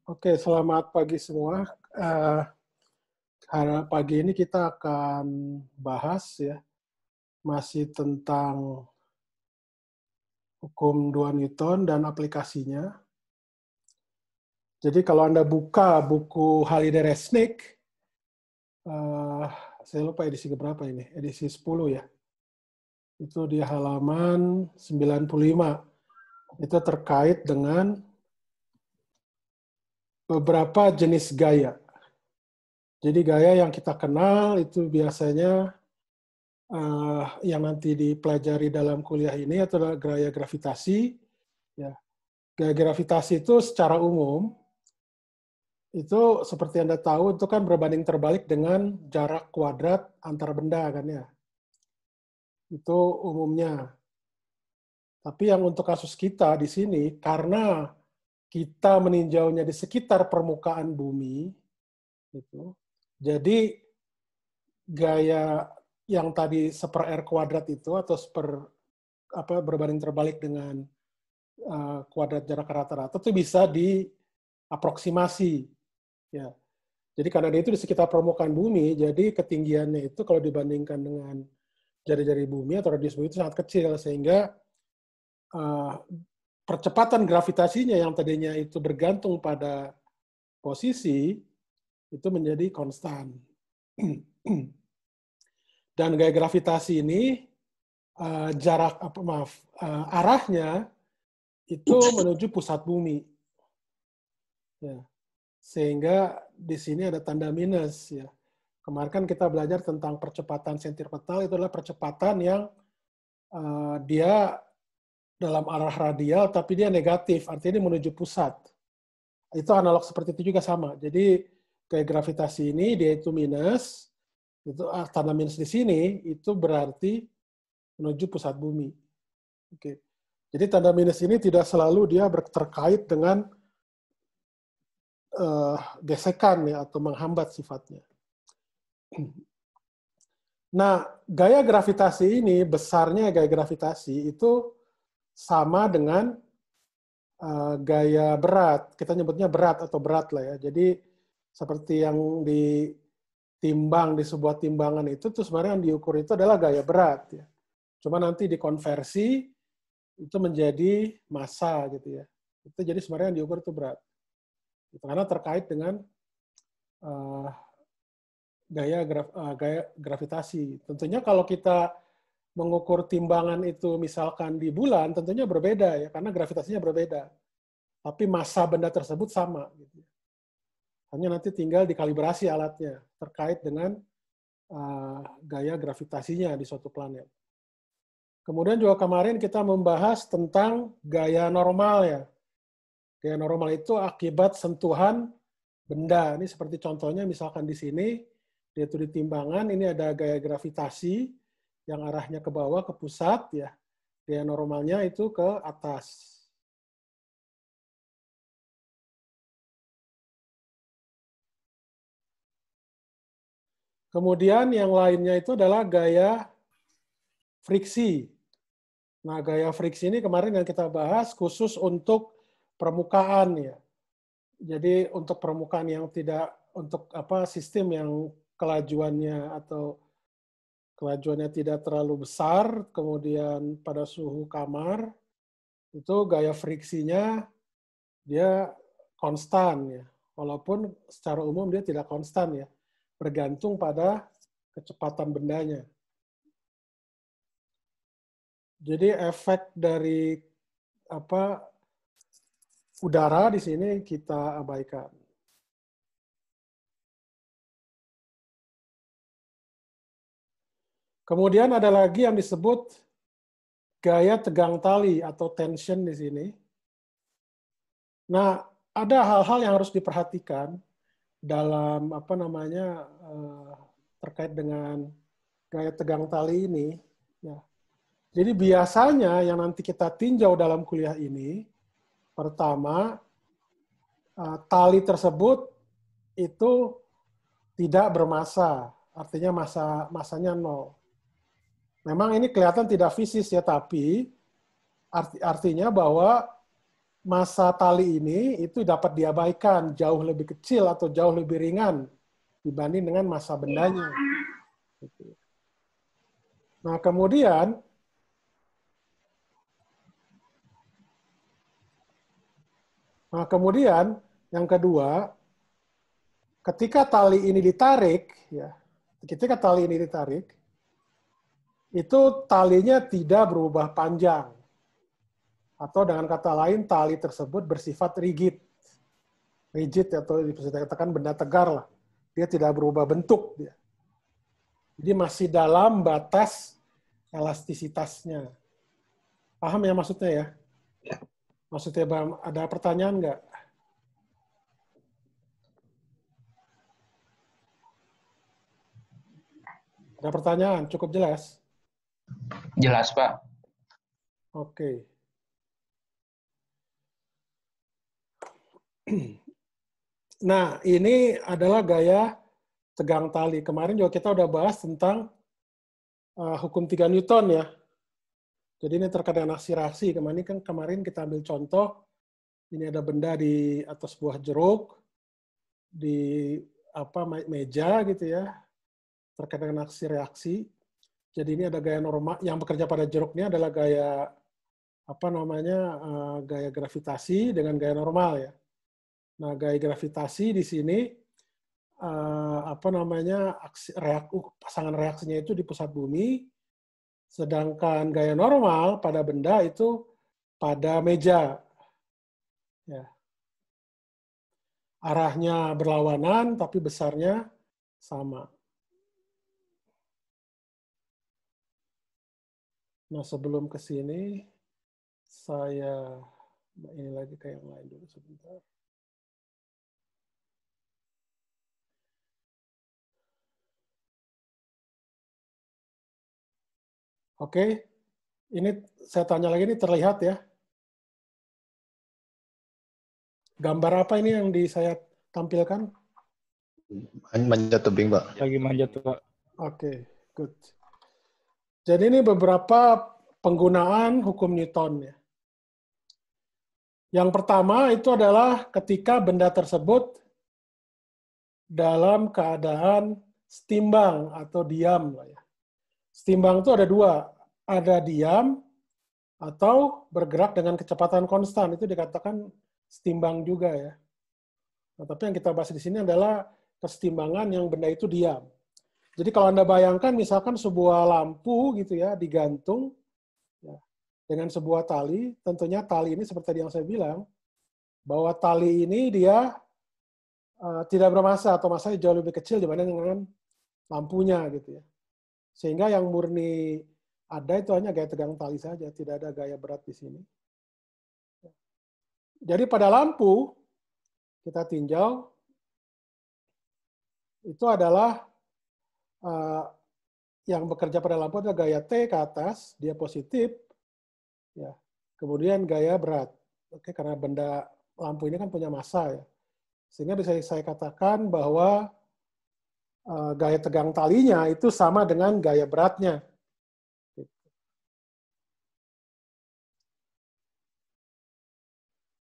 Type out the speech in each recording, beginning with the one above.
Oke, selamat pagi semua. Pagi ini kita akan bahas ya, masih tentang hukum 2 Newton dan aplikasinya. Jadi kalau Anda buka buku Haliday-Resnick, saya lupa edisi berapa ini, edisi 10 ya. Itu di halaman 95. Itu terkait dengan beberapa jenis gaya. Jadi gaya yang kita kenal itu biasanya yang nanti dipelajari dalam kuliah ini adalah gaya gravitasi. Ya. Gaya gravitasi itu secara umum, itu seperti Anda tahu, itu kan berbanding terbalik dengan jarak kuadrat antar benda, kan ya. Itu umumnya. Tapi yang untuk kasus kita di sini, karena kita meninjaunya di sekitar permukaan bumi, itu, jadi gaya yang tadi seper R kuadrat itu, atau berbanding terbalik dengan kuadrat jarak rata-rata, itu bisa diaproksimasi. Ya. Jadi karena dia itu di sekitar permukaan bumi, jadi ketinggiannya itu kalau dibandingkan dengan jari-jari bumi atau radius bumi itu sangat kecil, sehingga percepatan gravitasinya yang tadinya itu bergantung pada posisi, itu menjadi konstan. Dan gaya gravitasi ini arahnya itu menuju pusat bumi. Ya. Sehingga di sini ada tanda minus ya. Kemarin kan kita belajar tentang percepatan sentripetal, itu adalah percepatan yang dia dalam arah radial tapi dia negatif, artinya dia menuju pusat. Itu analog seperti itu juga sama. Jadi gaya gravitasi ini dia itu minus, itu tanda minus di sini itu berarti menuju pusat bumi. Oke. Jadi tanda minus ini tidak selalu dia terkait dengan gesekan ya, atau menghambat sifatnya. Nah, gaya gravitasi ini, besarnya gaya gravitasi itu sama dengan gaya berat. Kita nyebutnya berat atau berat lah ya. Jadi seperti yang ditimbang di sebuah timbangan itu tuh sebenarnya yang diukur itu adalah gaya berat ya. Cuma nanti dikonversi itu menjadi massa gitu ya. Itu jadi sebenarnya yang diukur itu berat. Karena terkait dengan gaya gravitasi. Tentunya kalau kita mengukur timbangan itu misalkan di bulan, tentunya berbeda ya, karena gravitasinya berbeda. Tapi massa benda tersebut sama. Gitu. Hanya nanti tinggal dikalibrasi alatnya terkait dengan gaya gravitasinya di suatu planet. Kemudian juga kemarin kita membahas tentang gaya normal ya. Gaya normal itu akibat sentuhan benda. Ini seperti contohnya misalkan di sini, yaitu di timbangan, ini ada gaya gravitasi yang arahnya ke bawah, ke pusat, ya. Gaya normalnya itu ke atas. Kemudian yang lainnya itu adalah gaya friksi. Nah, gaya friksi ini kemarin yang kita bahas khusus untuk permukaan ya. Jadi untuk permukaan yang tidak, untuk sistem yang kelajuannya tidak terlalu besar, kemudian pada suhu kamar, itu gaya friksinya dia konstan ya. Walaupun secara umum dia tidak konstan ya, bergantung pada kecepatan bendanya. Jadi efek dari udara di sini kita abaikan. Kemudian ada lagi yang disebut gaya tegang tali atau tension di sini. Nah, ada hal-hal yang harus diperhatikan dalam terkait dengan gaya tegang tali ini. Ya. Jadi biasanya yang nanti kita tinjau dalam kuliah ini, pertama, tali tersebut itu tidak bermassa, artinya masanya 0. Memang ini kelihatan tidak fisis ya, tapi artinya bahwa massa tali ini itu dapat diabaikan, jauh lebih kecil atau jauh lebih ringan dibanding dengan massa bendanya. Nah, kemudian yang kedua, ketika tali ini ditarik, ya, itu talinya tidak berubah panjang. Atau dengan kata lain, tali tersebut bersifat rigid. Rigid atau bisa dikatakan benda tegar lah. Dia tidak berubah bentuk. Jadi masih dalam batas elastisitasnya. Paham ya maksudnya ya? Maksudnya ada pertanyaan nggak? Ada pertanyaan? Cukup jelas? Jelas, Pak. Oke. Nah, ini adalah gaya tegang tali. Kemarin juga kita udah bahas tentang hukum 3 Newton ya. Jadi ini terkait dengan aksi-reaksi. Kemarin kita ambil contoh, ini ada benda di atas buah jeruk, di meja gitu ya, terkait dengan aksi-reaksi. Jadi ini ada gaya normal, yang bekerja pada jeruknya adalah gaya gaya gravitasi dengan gaya normal ya. Nah, gaya gravitasi di sini pasangan reaksinya itu di pusat bumi, sedangkan gaya normal pada benda itu pada meja. Ya. Arahnya berlawanan, tapi besarnya sama. Nah, sebelum ke sini, saya ini lagi ke yang lain dulu sebentar. Oke, ini saya tanya lagi, ini terlihat ya? Gambar apa ini yang saya tampilkan? Manjat tebing, Pak. Lagi manjat, Pak. Oke, good. Jadi ini beberapa penggunaan hukum Newton ya. Yang pertama itu adalah ketika benda tersebut dalam keadaan setimbang atau diam. Setimbang itu ada dua, ada diam atau bergerak dengan kecepatan konstan, itu dikatakan setimbang juga ya. Nah, tapi yang kita bahas di sini adalah kesetimbangan yang benda itu diam. Jadi kalau Anda bayangkan misalkan sebuah lampu gitu ya digantung ya, dengan sebuah tali, tentunya tali ini seperti yang saya bilang bahwa tali ini dia tidak bermassa atau massanya jauh lebih kecil dibanding dengan lampunya gitu ya. Sehingga yang murni ada itu hanya gaya tegang tali saja, tidak ada gaya berat di sini. Jadi pada lampu kita tinjau itu adalah yang bekerja pada lampu adalah gaya T ke atas, dia positif, ya. Kemudian gaya berat, oke, karena benda lampu ini kan punya massa ya, sehingga bisa saya katakan bahwa gaya tegang talinya itu sama dengan gaya beratnya.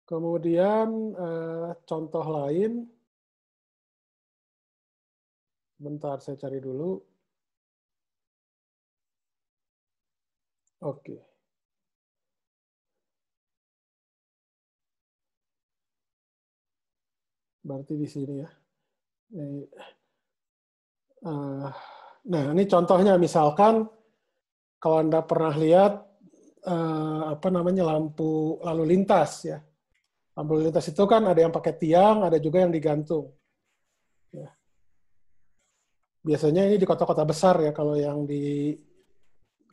Kemudian contoh lain, bentar saya cari dulu. Oke. Berarti di sini ya. Nah, ini contohnya misalkan kalau Anda pernah lihat lampu lalu lintas ya. Lampu lalu lintas itu kan ada yang pakai tiang, ada juga yang digantung. Ya. Biasanya ini di kota-kota besar ya kalau yang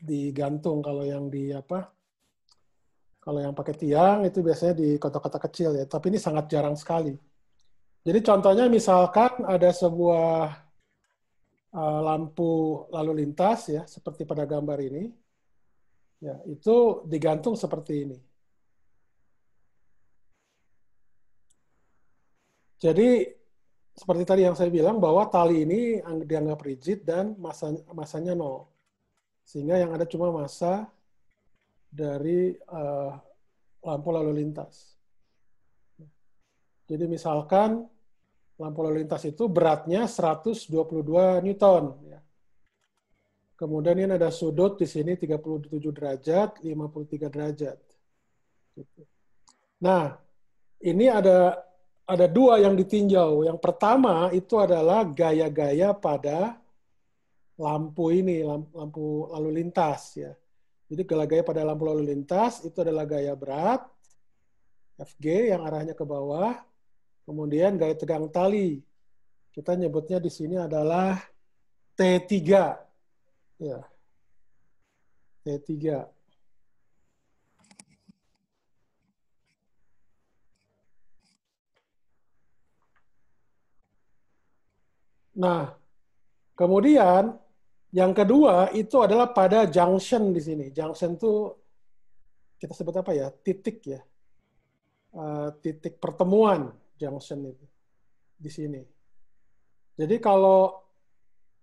digantung, kalau yang kalau yang pakai tiang itu biasanya di kota-kota kecil ya, tapi ini sangat jarang sekali. Jadi contohnya misalkan ada sebuah lampu lalu lintas ya, seperti pada gambar ini, ya itu digantung seperti ini. Jadi seperti tadi yang saya bilang bahwa tali ini dianggap rigid dan massanya 0, sehingga yang ada cuma massa dari lampu lalu lintas. Jadi misalkan lampu lalu lintas itu beratnya 122 Newton. Ya. Kemudian ini ada sudut di sini 37 derajat, 53 derajat. Gitu. Nah, ini ada dua yang ditinjau. Yang pertama itu adalah gaya-gaya pada lampu ini, lampu lalu lintas. Ya. Jadi gaya pada lampu lalu lintas itu adalah gaya berat, FG yang arahnya ke bawah. Kemudian gaya tegang tali. Kita nyebutnya di sini adalah T3. Ya, T3. Nah, kemudian yang kedua itu adalah pada junction di sini. Junction itu kita sebut apa ya? Titik ya. Titik pertemuan junction itu di sini. Jadi kalau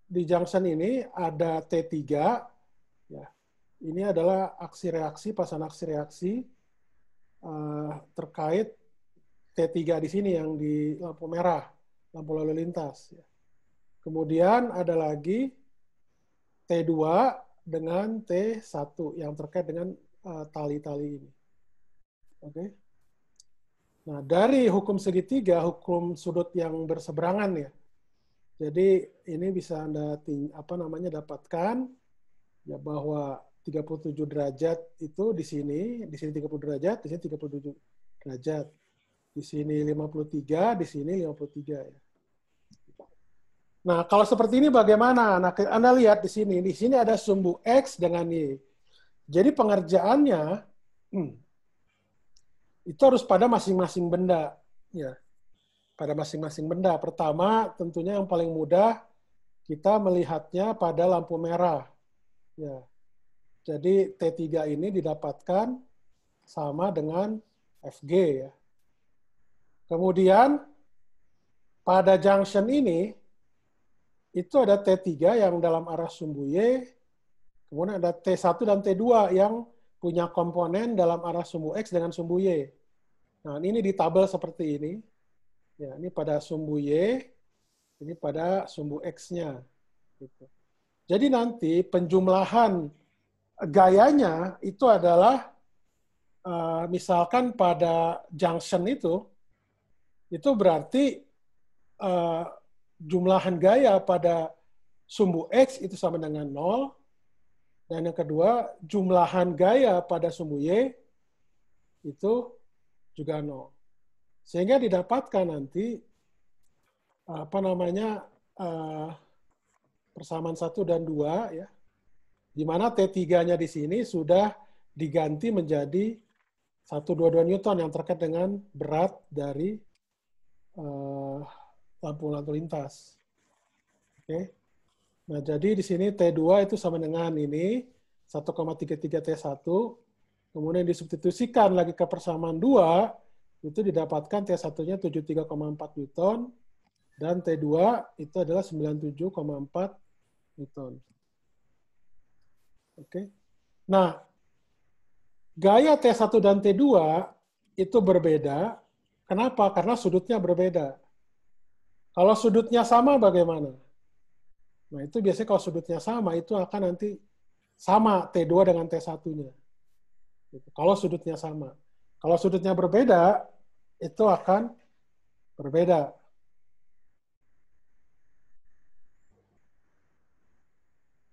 di junction ini ada T3, ya, ini adalah aksi reaksi, pasangan aksi reaksi terkait T3 di sini yang di lampu merah, lampu lalu lintas. Ya. Kemudian ada lagi T2 dengan T1 yang terkait dengan tali-tali ini. Oke. Nah, dari hukum segitiga, hukum sudut yang berseberangan ya. Jadi ini bisa Anda dapatkan ya bahwa 37 derajat itu di sini 30 derajat, di sini 37 derajat. Di sini 53, di sini 53 ya. Nah, kalau seperti ini bagaimana? Nah, Anda lihat di sini ada sumbu X dengan Y. Jadi pengerjaannya itu harus pada masing-masing benda, ya. Pada masing-masing benda. Pertama, tentunya yang paling mudah kita melihatnya pada lampu merah, ya. Jadi T3 ini didapatkan sama dengan Fg, ya. Kemudian pada junction ini itu ada T3 yang dalam arah sumbu Y, kemudian ada T1 dan T2 yang punya komponen dalam arah sumbu X dengan sumbu Y. Nah, ini di tabel seperti ini. Ya, ini pada sumbu Y, ini pada sumbu X-nya. Gitu. Jadi nanti penjumlahan gayanya itu adalah misalkan pada junction itu berarti jumlahan gaya pada sumbu X itu sama dengan 0, dan yang kedua jumlahan gaya pada sumbu Y itu juga 0. Sehingga didapatkan nanti persamaan 1 dan 2 ya. Di mana T3-nya di sini sudah diganti menjadi 122 Newton yang terkait dengan berat dari lampu lalu lintas. Oke. Nah, jadi di sini T2 itu sama dengan ini 1,33 T1. Kemudian disubstitusikan lagi ke persamaan 2, itu didapatkan T1-nya 73,4 Newton dan T2 itu adalah 97,4 Newton. Oke. Nah, gaya T1 dan T2 itu berbeda. Kenapa? Karena sudutnya berbeda. Kalau sudutnya sama bagaimana? Nah, itu biasanya kalau sudutnya sama, itu akan nanti sama T2 dengan T1-nya. Kalau sudutnya sama. Kalau sudutnya berbeda, itu akan berbeda.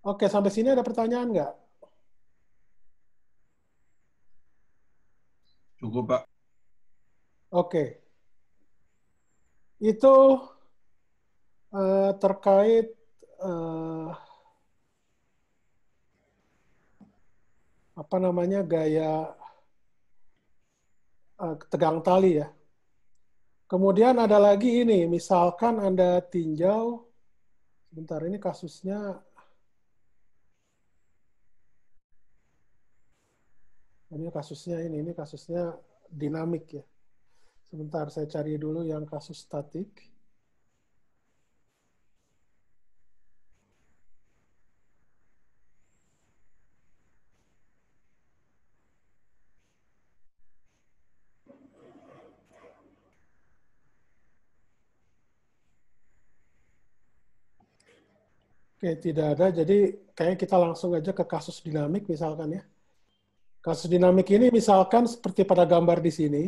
Oke, sampai sini ada pertanyaan nggak? Cukup, Pak. Oke. Itu terkait gaya tegang tali ya. Kemudian ada lagi ini, misalkan Anda tinjau, sebentar ini kasusnya, ini kasusnya dinamik ya. Sebentar saya cari dulu yang kasus statik. Oke, tidak ada. Jadi kayaknya kita langsung aja ke kasus dinamik misalkan ya. Kasus dinamik ini misalkan seperti pada gambar di sini,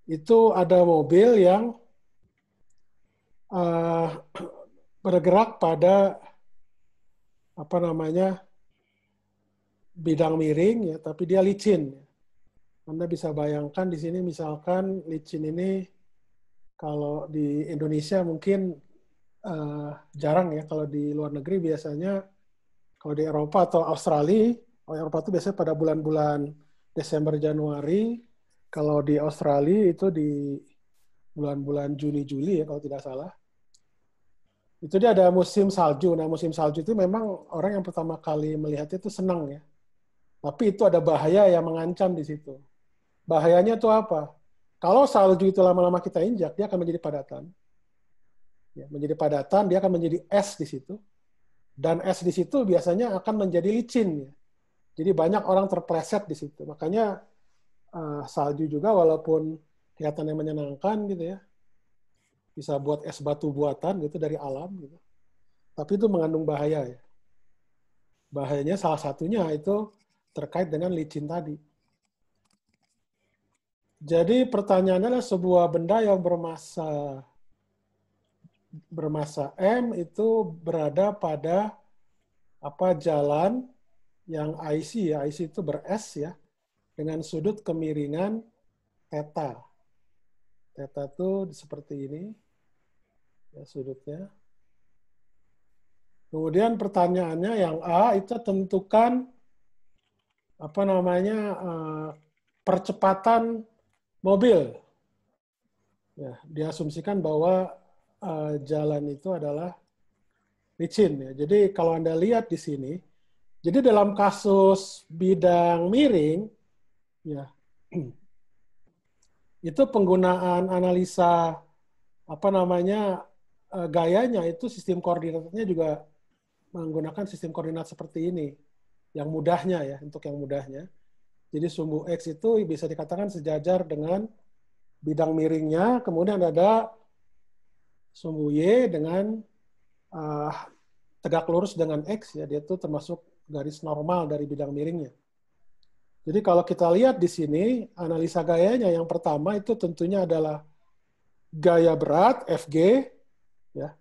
itu ada mobil yang uh, bergerak pada apa namanya bidang miring ya, tapi dia licin. Anda bisa bayangkan di sini misalkan licin ini kalau di Indonesia mungkin jarang ya, kalau di luar negeri biasanya kalau di Eropa atau Australia, kalau Eropa itu biasanya pada bulan-bulan Desember Januari, kalau di Australia itu di bulan-bulan Juni Juli ya kalau tidak salah. Itu dia ada musim salju. Nah, musim salju itu memang orang yang pertama kali melihat itu senang ya. Tapi itu ada bahaya yang mengancam di situ. Bahayanya itu apa? Kalau salju itu lama-lama kita injak, dia akan menjadi padatan. Ya, menjadi padatan, dia akan menjadi es di situ. Dan es di situ biasanya akan menjadi licin. Ya. Jadi banyak orang terpleset di situ. Makanya salju juga walaupun kelihatannya menyenangkan gitu ya, bisa buat es batu buatan gitu dari alam gitu. Tapi itu mengandung bahaya ya. Bahayanya salah satunya itu terkait dengan licin tadi. Jadi pertanyaannya adalah sebuah benda yang bermassa M itu berada pada jalan yang IC ya, IC itu ber-S ya, dengan sudut kemiringan theta. Theta itu seperti ini ya sudutnya. Kemudian pertanyaannya yang A itu tentukan percepatan mobil. Ya, diasumsikan bahwa jalan itu adalah licin. Ya. Jadi kalau Anda lihat di sini, jadi dalam kasus bidang miring, ya itu penggunaan analisa gayanya itu sistem koordinatnya juga menggunakan sistem koordinat seperti ini, yang mudahnya ya, untuk yang mudahnya. Jadi sumbu X itu bisa dikatakan sejajar dengan bidang miringnya, kemudian ada sumbu Y dengan tegak lurus dengan X, ya dia itu termasuk garis normal dari bidang miringnya. Jadi kalau kita lihat di sini, analisa gayanya yang pertama itu tentunya adalah gaya berat, FG, ya.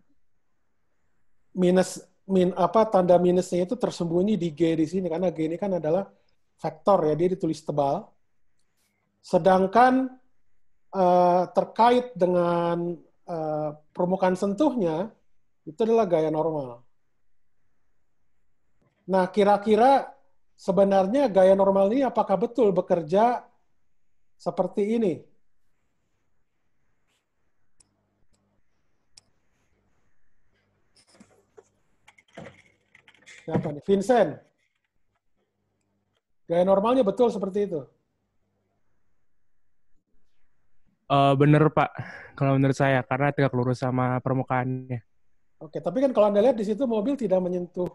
Tanda minusnya itu tersembunyi di G di sini, karena G ini kan adalah vektor, ya, dia ditulis tebal. Sedangkan terkait dengan permukaan sentuhnya, itu adalah gaya normal. Nah, kira-kira sebenarnya gaya normal ini apakah betul bekerja seperti ini? Siapa nih? Vincent. Gaya normalnya betul seperti itu? Bener Pak, kalau menurut saya, karena tegak lurus sama permukaannya. Oke, tapi kan kalau Anda lihat di situ mobil tidak menyentuh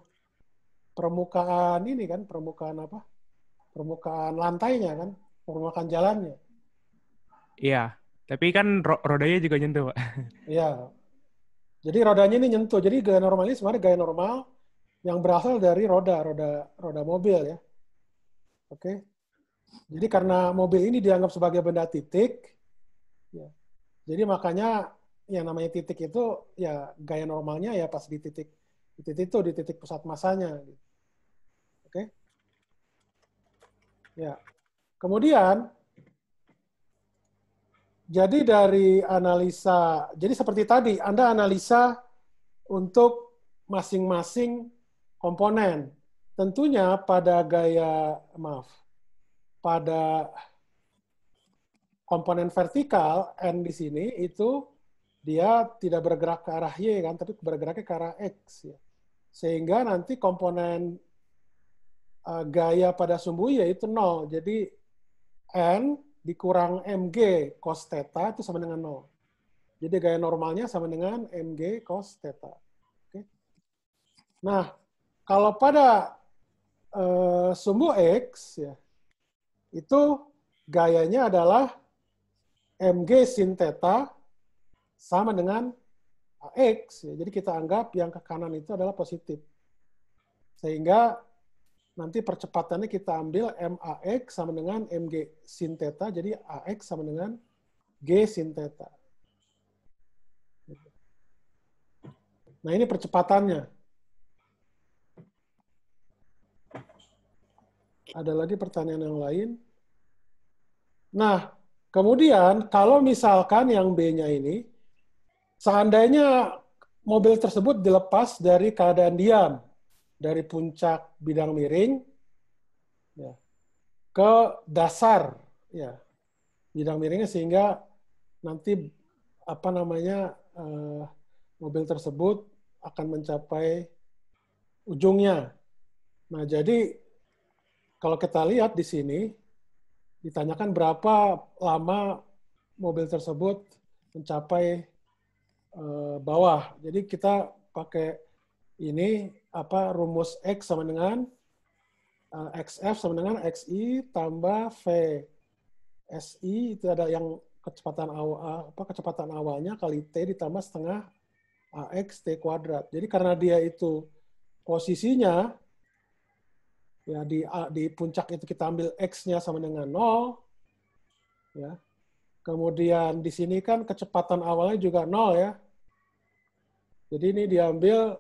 permukaan ini kan, permukaan lantainya kan, permukaan jalannya. Iya, tapi kan rodanya juga nyentuh Pak. Iya. Jadi rodanya ini nyentuh. Jadi gaya normal ini sebenarnya gaya normal yang berasal dari roda mobil ya. Oke. Jadi karena mobil ini dianggap sebagai benda titik, ya, jadi makanya yang namanya titik itu ya gaya normalnya ya pas di titik pusat masanya. Oke. Ya. Kemudian jadi dari analisa, jadi seperti tadi Anda analisa untuk masing-masing komponen. Tentunya pada pada komponen vertikal N di sini itu dia tidak bergerak ke arah Y kan, tapi bergeraknya ke arah X ya. Sehingga nanti komponen gaya pada sumbu Y itu 0. Jadi N dikurang mg cos theta itu sama dengan 0. Jadi gaya normalnya sama dengan mg cos theta. Oke. Nah, kalau pada sumbu X ya, itu gayanya adalah mg sin theta sama dengan AX, ya. Jadi kita anggap yang ke kanan itu adalah positif. Sehingga nanti percepatannya kita ambil MAX sama dengan MG sin theta, jadi AX sama dengan G sin theta. Nah, ini percepatannya. Ada lagi pertanyaan yang lain? Nah, kemudian kalau misalkan yang B-nya ini, seandainya mobil tersebut dilepas dari keadaan diam, dari puncak bidang miring ya, ke dasar ya, bidang miringnya, sehingga nanti mobil tersebut akan mencapai ujungnya. Nah, jadi kalau kita lihat di sini, ditanyakan berapa lama mobil tersebut mencapai bawah. Jadi kita pakai ini rumus X sama dengan XF sama dengan XI tambah VSI, itu ada yang kecepatan awalnya kali T ditambah setengah AX T kuadrat. Jadi karena dia itu posisinya ya di puncak itu kita ambil X-nya sama dengan 0 ya. Kemudian di sini kan kecepatan awalnya juga 0 ya. Jadi ini diambil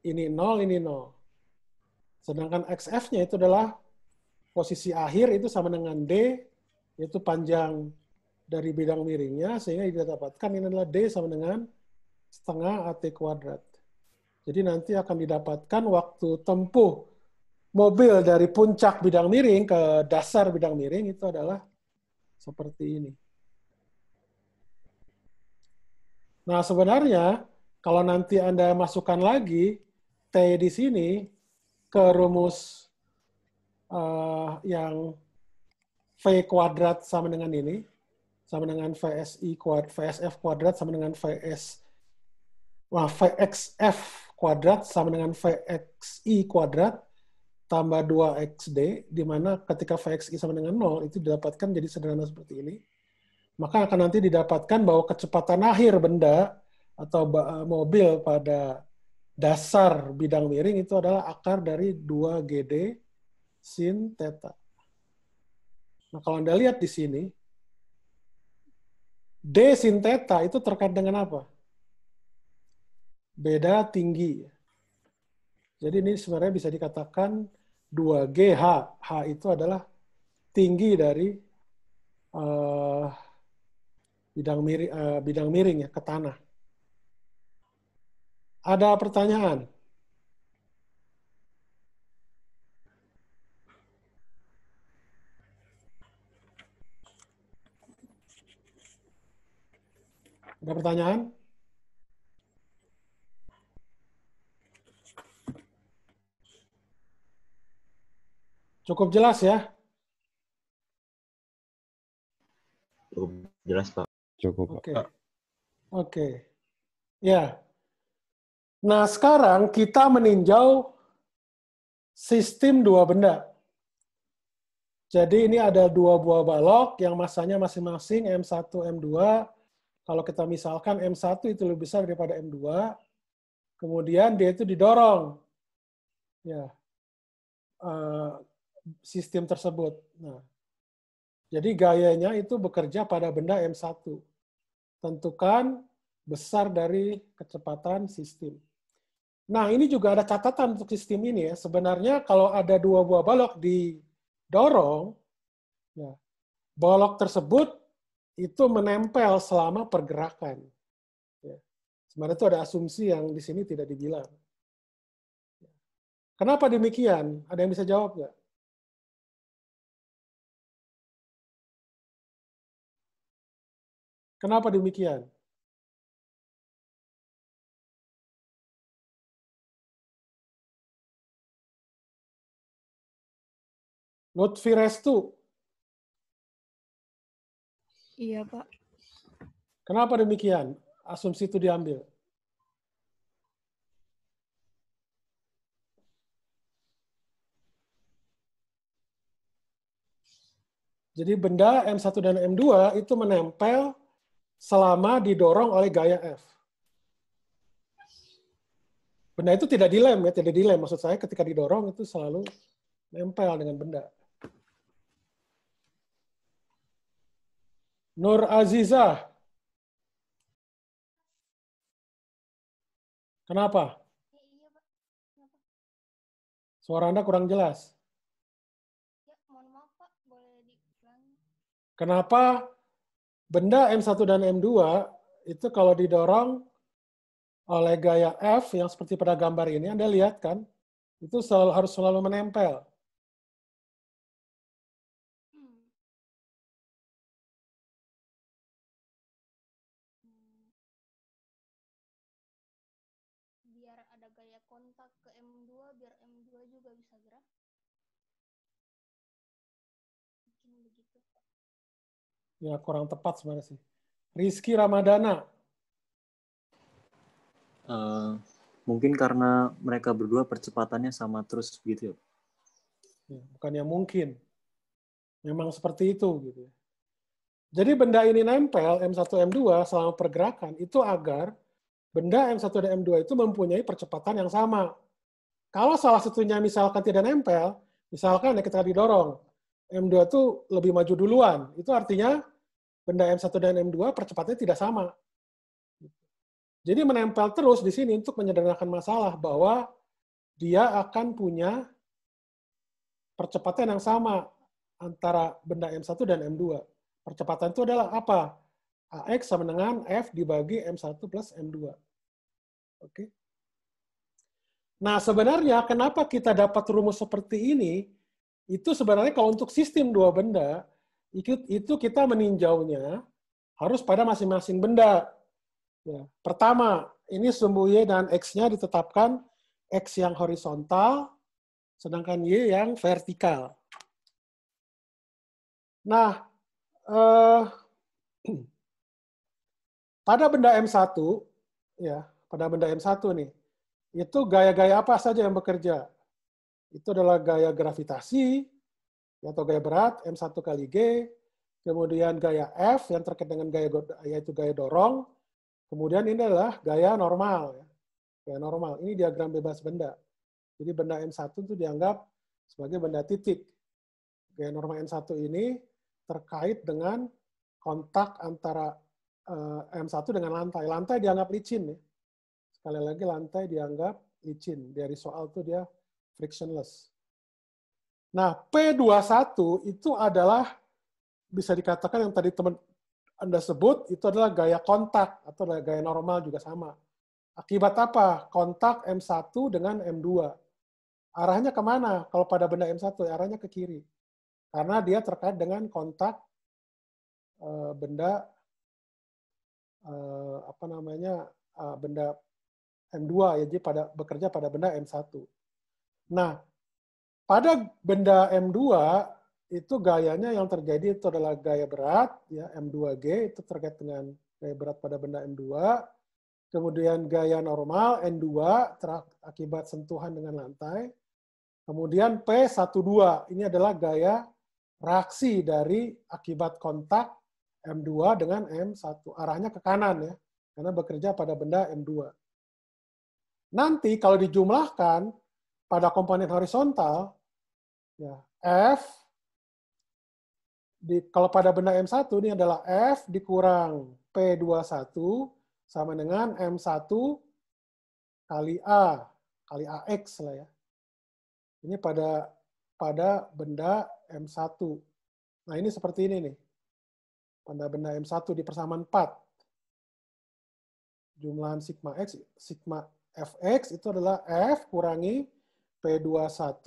ini 0, ini 0. Sedangkan XF-nya itu adalah posisi akhir itu sama dengan D, yaitu panjang dari bidang miringnya, sehingga didapatkan ini adalah D sama dengan setengah AT kuadrat. Jadi nanti akan didapatkan waktu tempuh mobil dari puncak bidang miring ke dasar bidang miring itu adalah seperti ini. Nah, sebenarnya kalau nanti Anda masukkan lagi T di sini ke rumus yang V kuadrat sama dengan ini, sama dengan VSF kuadrat sama dengan VXF kuadrat sama dengan VXI kuadrat, tambah 2XD, di mana ketika VXI sama dengan 0, itu didapatkan jadi sederhana seperti ini. Maka akan nanti didapatkan bahwa kecepatan akhir benda atau mobil pada dasar bidang miring itu adalah akar dari 2GD sin theta. Nah, kalau Anda lihat di sini, D sin theta itu terkait dengan apa? Beda tinggi. Jadi ini sebenarnya bisa dikatakan 2GH. H itu adalah tinggi dari bidang miring ya, ke tanah. Ada pertanyaan? Ada pertanyaan? Cukup jelas ya? Cukup jelas, Pak. Cukup. Oke. Oke. Ya. Nah, sekarang kita meninjau sistem dua benda. Jadi ini ada dua buah balok yang masanya masing-masing M1, M2. Kalau kita misalkan M1 itu lebih besar daripada M2, kemudian dia itu didorong. Ya. Sistem tersebut. Nah, jadi gayanya itu bekerja pada benda M1. Tentukan besar dari kecepatan sistem. Nah, ini juga ada catatan untuk sistem ini ya. Sebenarnya kalau ada dua buah balok didorong, ya, balok tersebut itu menempel selama pergerakan. Ya. Sebenarnya itu ada asumsi yang di sini tidak dibilang. Kenapa demikian? Ada yang bisa jawab nggak? Kenapa demikian? Lutfi Restu. Iya, Pak. Kenapa demikian? Asumsi itu diambil. Jadi benda M1 dan M2 itu menempel selama didorong oleh gaya F. Benda itu tidak dilem ya, tidak dilem. Maksud saya ketika didorong itu selalu nempel dengan benda. Nur Azizah. Kenapa? Iya, Pak. Kenapa? Suara Anda kurang jelas. Ya, mohon maaf, Pak. Boleh diulangi? Kenapa benda M1 dan M2 itu kalau didorong oleh gaya F yang seperti pada gambar ini, Anda lihat kan, itu harus selalu menempel. Biar ada gaya kontak ke M2, biar M2 juga bisa gerak. Mungkin begitu, Pak. Ya, kurang tepat sebenarnya sih. Rizky Ramadana. Mungkin karena mereka berdua percepatannya sama terus gitu ya. Ya, bukannya mungkin. Memang seperti itu gitu. Jadi benda ini nempel M1 M2 selama pergerakan itu agar benda M1 dan M2 itu mempunyai percepatan yang sama. Kalau salah satunya misalkan tidak nempel, misalkan ya ketika didorong, M2 itu lebih maju duluan. Itu artinya benda M1 dan M2 percepatannya tidak sama. Jadi menempel terus di sini untuk menyederhanakan masalah bahwa dia akan punya percepatan yang sama antara benda M1 dan M2. Percepatan itu adalah apa? AX sama dengan F dibagi M1 plus M2. Oke. Nah, sebenarnya kenapa kita dapat rumus seperti ini? Itu sebenarnya kalau untuk sistem dua benda, itu kita meninjaunya harus pada masing-masing benda. Ya. Pertama, ini sumbu Y dan X-nya ditetapkan X yang horizontal, sedangkan Y yang vertikal. Nah, pada benda M1, ya, pada benda M1 nih, itu gaya-gaya apa saja yang bekerja? Itu adalah gaya gravitasi, atau gaya berat, M1 kali G, kemudian gaya F yang terkait dengan gaya, yaitu gaya dorong, kemudian ini adalah gaya normal. Gaya normal, ini diagram bebas benda. Jadi benda M1 itu dianggap sebagai benda titik. Gaya normal M1 ini terkait dengan kontak antara M1 dengan lantai. Lantai dianggap licin. Ya. Sekali lagi lantai dianggap licin. Dari soal itu dia frictionless. Nah, P21 itu adalah bisa dikatakan yang tadi teman Anda sebut, itu adalah gaya kontak atau gaya normal juga sama. Akibat apa? Kontak M1 dengan M2. Arahnya kemana? Kalau pada benda M1, arahnya ke kiri. Karena dia terkait dengan kontak benda benda M2 ya, jadi bekerja pada benda M1. Nah, pada benda M2 itu gayanya yang terjadi itu adalah gaya berat ya, M2G itu terkait dengan gaya berat pada benda M2. Kemudian gaya normal N2 akibat sentuhan dengan lantai. Kemudian P12 ini adalah gaya reaksi dari akibat kontak M2 dengan M1. Arahnya ke kanan ya, karena bekerja pada benda M2. Nanti kalau dijumlahkan pada komponen horizontal, ya, F, kalau pada benda M1 ini adalah F dikurang P21 sama dengan M1 kali A, kali AX lah ya. Ini pada benda M1. Nah ini seperti ini nih. Pada benda M1 di persamaan 4. Jumlahan sigma X, sigma Fx itu adalah F kurangi P21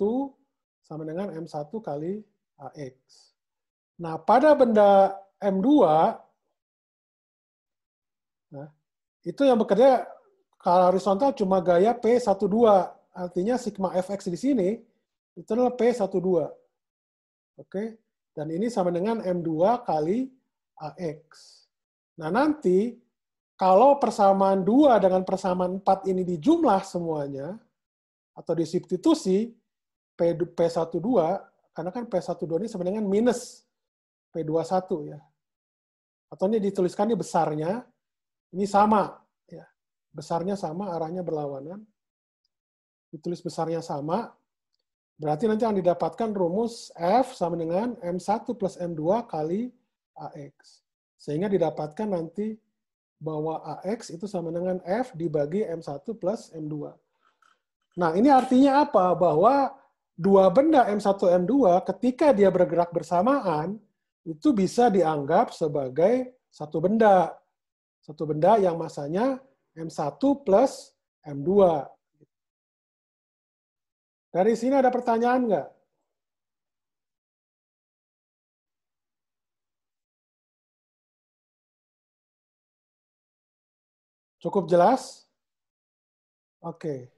sama dengan M1 kali AX. Nah, pada benda M2, nah, itu yang bekerja kalau horizontal cuma gaya P12. Artinya sigma Fx di sini itu adalah P12. Oke? Dan ini sama dengan M2 kali AX. Nah, nanti kalau persamaan 2 dengan persamaan 4 ini dijumlah semuanya, atau disubstitusi P12, karena kan P12 ini sama dengan minus P21 ya. Atau ini dituliskan di besarnya, ini sama. Ya. Besarnya sama, arahnya berlawanan. ditulis besarnya sama, berarti nanti yang didapatkan rumus F sama dengan M1 plus M2 kali AX. Sehingga didapatkan nanti bahwa AX itu sama dengan F dibagi M1 plus M2. Nah, ini artinya apa? Bahwa dua benda M1, M2 ketika dia bergerak bersamaan, itu bisa dianggap sebagai satu benda. Satu benda yang masanya M1 plus M2. Dari sini ada pertanyaan nggak? Cukup jelas? Oke.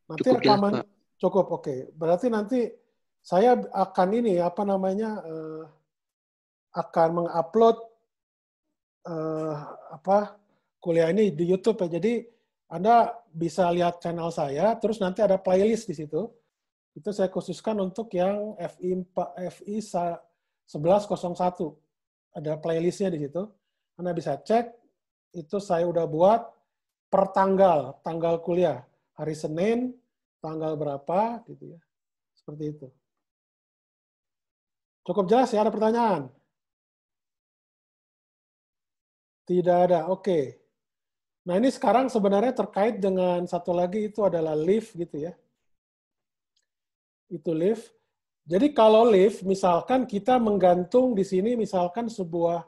Nanti Cukup jelas, rekaman Pak. cukup, oke. Berarti nanti saya akan ini akan mengupload kuliah ini di YouTube ya. Jadi Anda bisa lihat channel saya, terus nanti ada playlist di situ. Itu saya khususkan untuk yang FI 1101. Ada playlistnya di situ. Anda bisa cek, itu saya udah buat per tanggal kuliah. Hari Senin, tanggal berapa, gitu ya. Seperti itu. Cukup jelas ya, ada pertanyaan? Tidak ada, oke. Nah ini sekarang sebenarnya terkait dengan satu lagi, itu adalah lift gitu ya. Itu lift. Jadi kalau lift, misalkan kita menggantung di sini, misalkan sebuah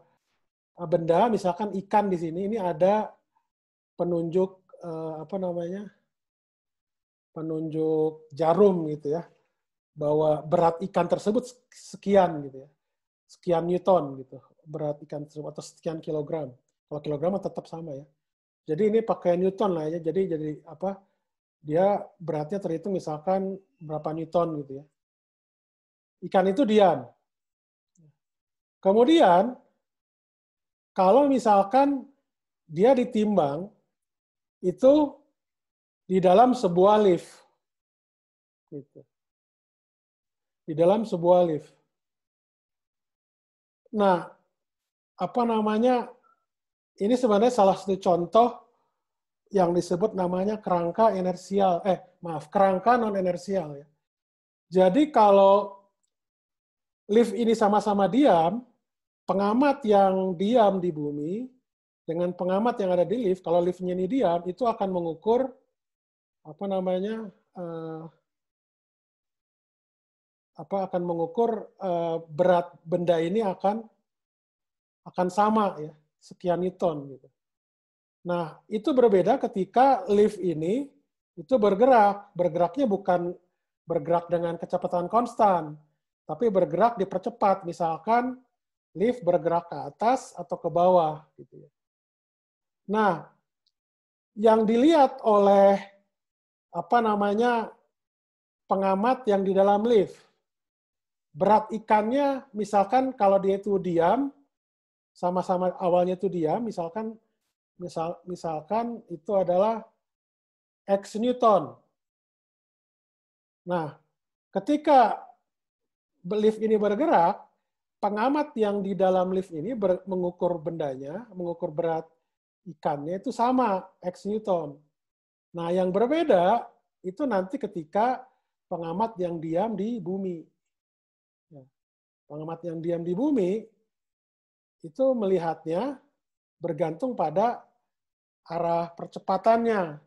benda, misalkan ikan di sini, ini ada penunjuk penunjuk jarum gitu ya, bahwa berat ikan tersebut sekian gitu ya, sekian Newton gitu, berat ikan tersebut atau sekian kilogram. Kalau kilogram tetap sama ya. Jadi ini pakai Newton lah ya. Jadi dia beratnya terhitung misalkan berapa Newton gitu ya. Ikan itu diam. Kemudian kalau misalkan dia ditimbang itu di dalam sebuah lift. Gitu. Di dalam sebuah lift. Nah, ini sebenarnya salah satu contoh yang disebut namanya kerangka inersial, kerangka non-inersial ya. Jadi kalau lift ini sama-sama diam, pengamat yang diam di bumi dengan pengamat yang ada di lift, kalau liftnya ini diam, itu akan mengukur berat benda ini akan sama ya, sekian Newton gitu. Nah, itu berbeda ketika lift ini itu bergerak. Bergeraknya bukan bergerak dengan kecepatan konstan, tapi bergerak dipercepat. Misalkan lift bergerak ke atas atau ke bawah gitu ya. Nah, yang dilihat oleh pengamat yang di dalam lift, berat ikannya misalkan kalau dia itu diam, sama-sama awalnya itu diam, misalkan itu adalah X Newton. Nah, ketika lift ini bergerak, pengamat yang di dalam lift ini mengukur bendanya, mengukur berat ikannya itu sama, X Newton. Nah, yang berbeda itu nanti ketika pengamat yang diam di bumi. Pengamat yang diam di bumi itu melihatnya bergantung pada arah percepatannya.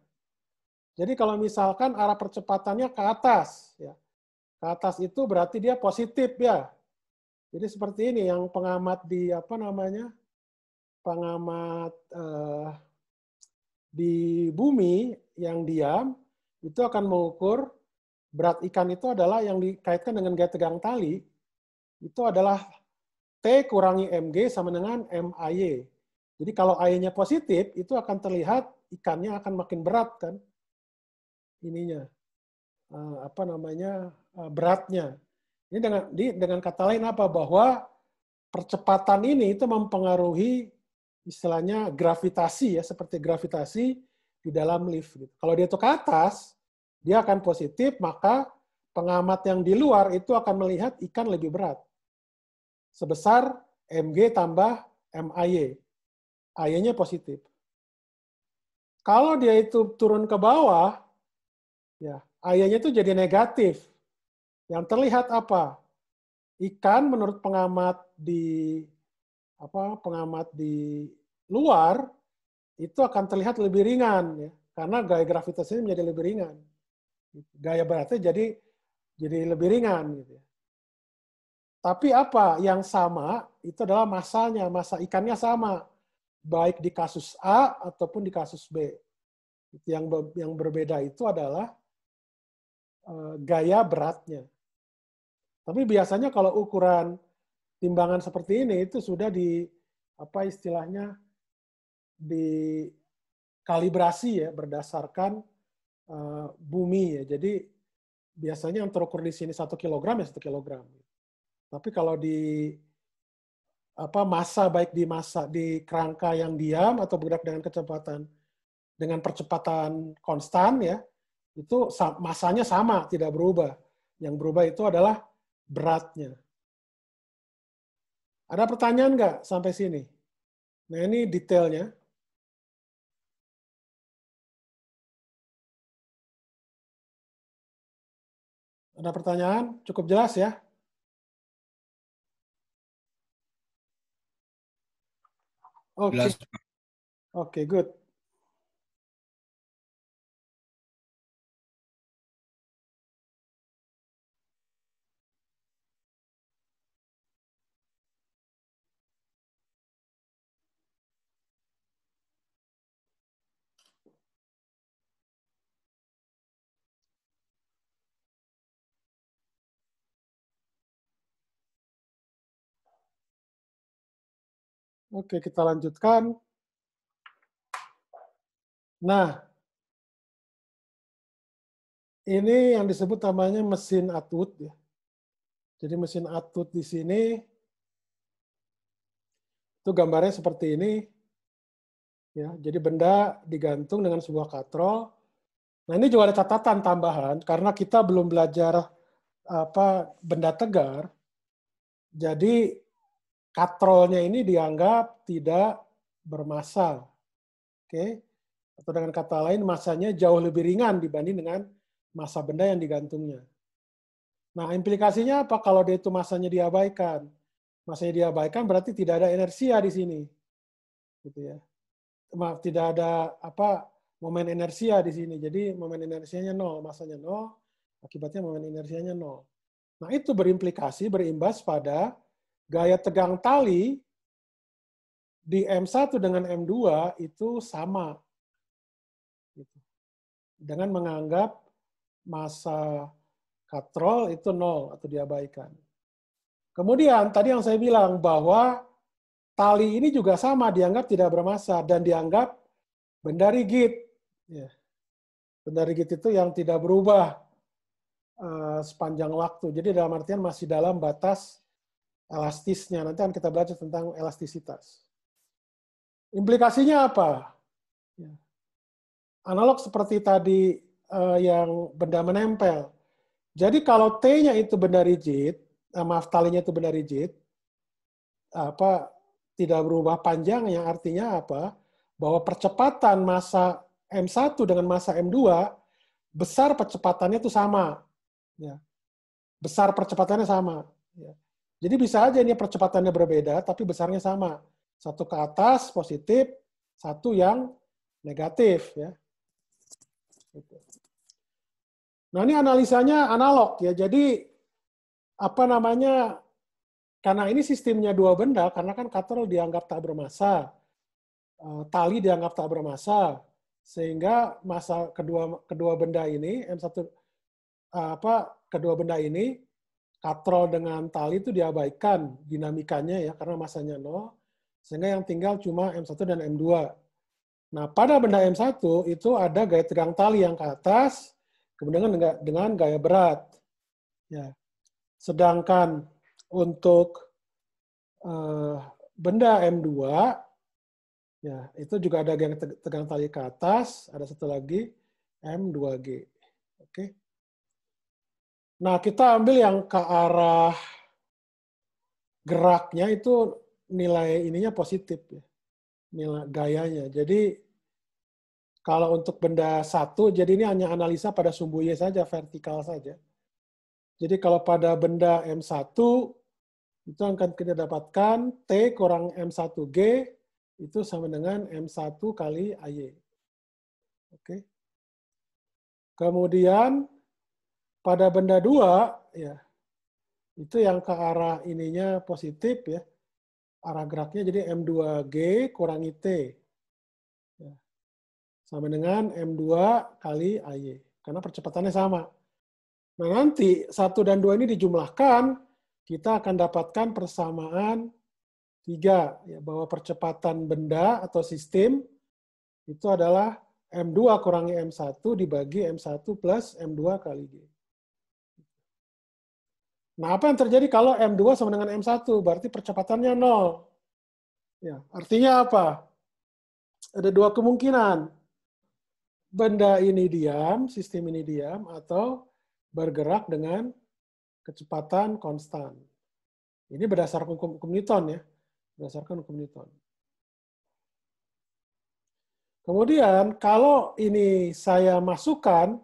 Jadi kalau misalkan arah percepatannya ke atas, ya, ke atas itu berarti dia positif ya. Jadi seperti ini yang pengamat di bumi yang diam itu akan mengukur berat ikan itu adalah yang dikaitkan dengan gaya tegang tali itu adalah T kurangi mg sama dengan MAY. Jadi kalau AY-nya positif, itu akan terlihat ikannya akan makin berat kan, beratnya. Ini dengan kata lain apa? Bahwa percepatan ini itu mempengaruhi istilahnya gravitasi ya, seperti gravitasi di dalam lift. Gitu. Kalau dia itu ke atas, dia akan positif, maka pengamat yang di luar itu akan melihat ikan lebih berat. Sebesar mg tambah MAY. AY-nya positif. Kalau dia itu turun ke bawah, ya ayanya itu jadi negatif. Yang terlihat apa? Ikan menurut pengamat di luar itu akan terlihat lebih ringan ya, karena gaya gravitasinya menjadi lebih ringan. Gaya beratnya jadi lebih ringan gitu ya. Tapi apa yang sama itu adalah massanya, massa ikannya sama, baik di kasus A ataupun di kasus B. Yang berbeda itu adalah gaya beratnya. Tapi biasanya kalau ukuran timbangan seperti ini itu sudah dikalibrasi ya berdasarkan bumi ya. Jadi biasanya yang terukur di sini 1 kilogram ya 1 kilogram. Tapi kalau di massa baik di kerangka yang diam atau bergerak dengan percepatan konstan ya, itu massanya sama, tidak berubah. Yang berubah itu adalah beratnya. Ada pertanyaan nggak sampai sini? Nah ini detailnya. Ada pertanyaan? Cukup jelas ya? Oke. Oke, good. Oke, kita lanjutkan. Nah, ini yang disebut namanya mesin Atwood ya. Jadi mesin Atwood di sini itu gambarnya seperti ini. Ya, jadi benda digantung dengan sebuah katrol. Nah, ini juga ada catatan tambahan karena kita belum belajar benda tegar. Jadi katrolnya ini dianggap tidak bermassa. Oke. Atau dengan kata lain massanya jauh lebih ringan dibanding dengan massa benda yang digantungnya. Nah, implikasinya apa kalau dia itu massanya diabaikan? Massanya diabaikan berarti tidak ada inersia di sini. Gitu ya. Maaf, tidak ada momen inersia di sini. Jadi momen inersianya 0, massanya 0, akibatnya momen inersianya 0. Nah, itu berimbas pada gaya tegang tali di M1 dengan M2 itu sama. Dengan menganggap massa katrol itu 0 atau diabaikan. Kemudian tadi yang saya bilang bahwa tali ini juga sama dianggap tidak bermassa dan dianggap benda rigid. Ya. Benda rigid itu yang tidak berubah sepanjang waktu. Jadi dalam artian masih dalam batas elastisnya. Nanti akan kita belajar tentang elastisitas. Implikasinya apa? Ya. Analog seperti tadi yang benda menempel. Jadi kalau T-nya itu benda rigid, talinya itu benda rigid, tidak berubah panjangnya, artinya apa? Bahwa percepatan massa M1 dengan massa M2, besar percepatannya itu sama. Ya. Besar percepatannya sama. Ya. Jadi bisa aja ini percepatannya berbeda, tapi besarnya sama. Satu ke atas positif, satu yang negatif. Ya. Nah ini analisanya analog ya. Jadi karena ini sistemnya dua benda, karena kan katrol dianggap tak bermassa, tali dianggap tak bermassa, sehingga massa kedua benda ini kedua benda ini katrol dengan tali itu diabaikan dinamikanya ya karena massanya 0, sehingga yang tinggal cuma M1 dan M2. Nah pada benda M1 itu ada gaya tegang tali yang ke atas, kemudian dengan gaya berat. Ya. Sedangkan untuk benda M2, ya itu juga ada gaya tegang tali ke atas, ada satu lagi M2G. Oke. Nah kita ambil yang ke arah geraknya itu nilai ininya positif ya, nilai gayanya. Jadi Kalau untuk benda satu, jadi ini hanya analisa pada sumbu Y saja, vertikal saja. Jadi kalau pada benda M1, itu akan kita dapatkan T kurang M1G itu sama dengan M1 kali AY. Oke. Kemudian pada benda 2, ya, itu yang ke arah ininya positif, ya. Arah geraknya jadi M2G kurangi T. Ya. Sama dengan M2 kali AY. Karena percepatannya sama. Nah, nanti 1 dan 2 ini dijumlahkan, kita akan dapatkan persamaan 3. Ya, bahwa percepatan benda atau sistem itu adalah M2 kurangi M1 dibagi M1 plus M2 kali G. Nah, apa yang terjadi kalau M2 sama dengan M1? Berarti percepatannya 0. Ya, artinya apa? Ada 2 kemungkinan. Benda ini diam, sistem ini diam, atau bergerak dengan kecepatan konstan. Ini berdasarkan hukum Newton, ya. Berdasarkan hukum Newton. Kemudian, kalau ini saya masukkan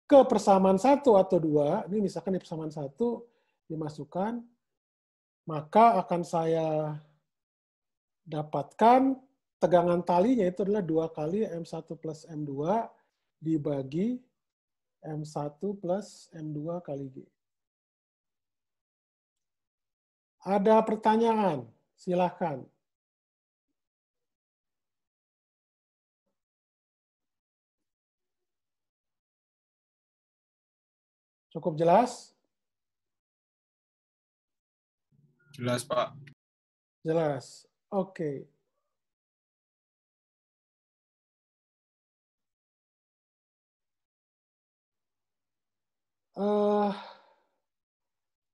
ke persamaan 1 atau 2, ini misalkan di persamaan 1 dimasukkan, maka akan saya dapatkan tegangan talinya itu adalah 2 kali M1 plus M2 dibagi M1 plus M2 kali G. Ada pertanyaan? Silahkan. Cukup jelas? Jelas, Pak. Jelas. Oke.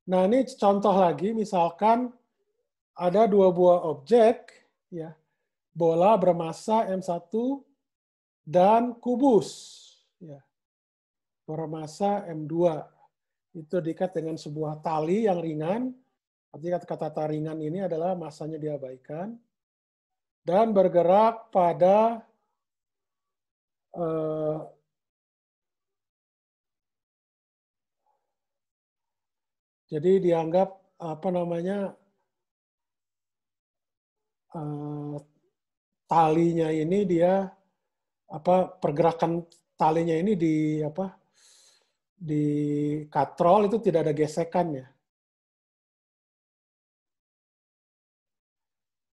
Nah, ini contoh lagi, misalkan ada 2 buah objek, ya, bola bermasa M1 dan kubus, ya, bermasa M2. Itu diikat dengan sebuah tali yang ringan. Artinya kata-kata ringan ini adalah masanya diabaikan dan bergerak pada jadi dianggap apa namanya talinya ini dia apa pergerakan talinya ini di apa di katrol itu tidak ada gesekan, ya.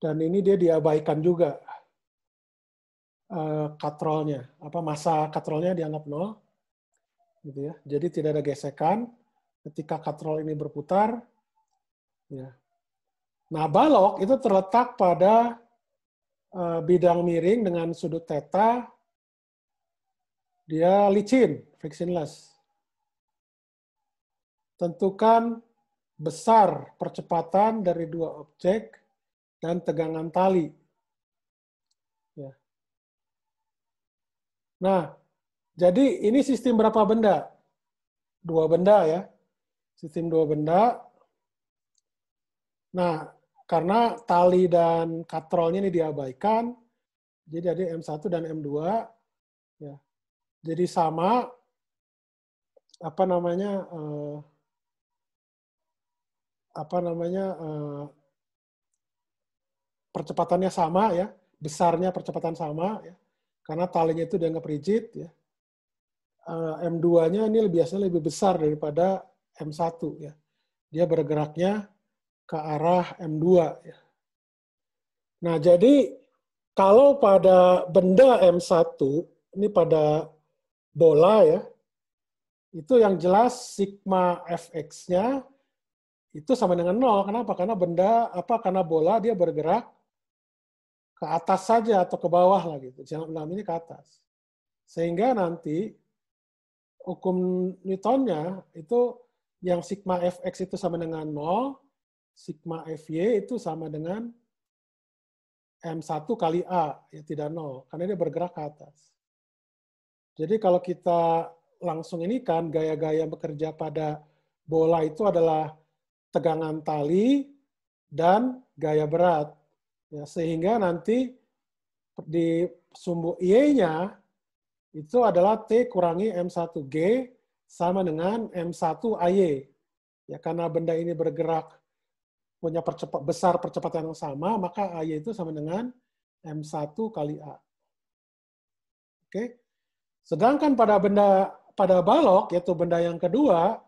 Dan ini dia diabaikan juga katrolnya, apa massa katrolnya dianggap 0, gitu ya. Jadi tidak ada gesekan ketika katrol ini berputar, ya. Nah, balok itu terletak pada bidang miring dengan sudut theta, dia licin, frictionless. Tentukan besar percepatan dari 2 objek dan tegangan tali. Ya. Nah, jadi ini sistem berapa benda? 2 benda, ya. Sistem 2 benda. Nah, karena tali dan katrolnya ini diabaikan, jadi ada M1 dan M2, ya. Jadi sama percepatannya sama, ya, besarnya percepatan sama, ya, karena talinya itu dianggap rigid, ya. M2-nya ini biasanya lebih besar daripada M1, ya. Dia bergeraknya ke arah M2, ya. Nah, jadi kalau pada benda M1 ini pada bola, ya, itu yang jelas sigma fx-nya itu sama dengan 0. Kenapa? Karena karena bola dia bergerak ke atas saja atau ke bawah lah gitu. Dalam ini ke atas. Sehingga nanti hukum Newtonnya itu yang sigma fx itu sama dengan 0, sigma fy itu sama dengan M1 kali A, ya tidak 0, karena dia bergerak ke atas. Jadi kalau kita langsung ini kan gaya-gaya bekerja pada bola itu adalah tegangan tali dan gaya berat. Ya, sehingga nanti di sumbu Y-nya itu adalah T kurangi M1G sama dengan M1AY. Ya, karena benda ini bergerak punya besar percepatan yang sama, maka AY itu sama dengan M1 kali A. Oke. Sedangkan pada balok, yaitu benda yang kedua,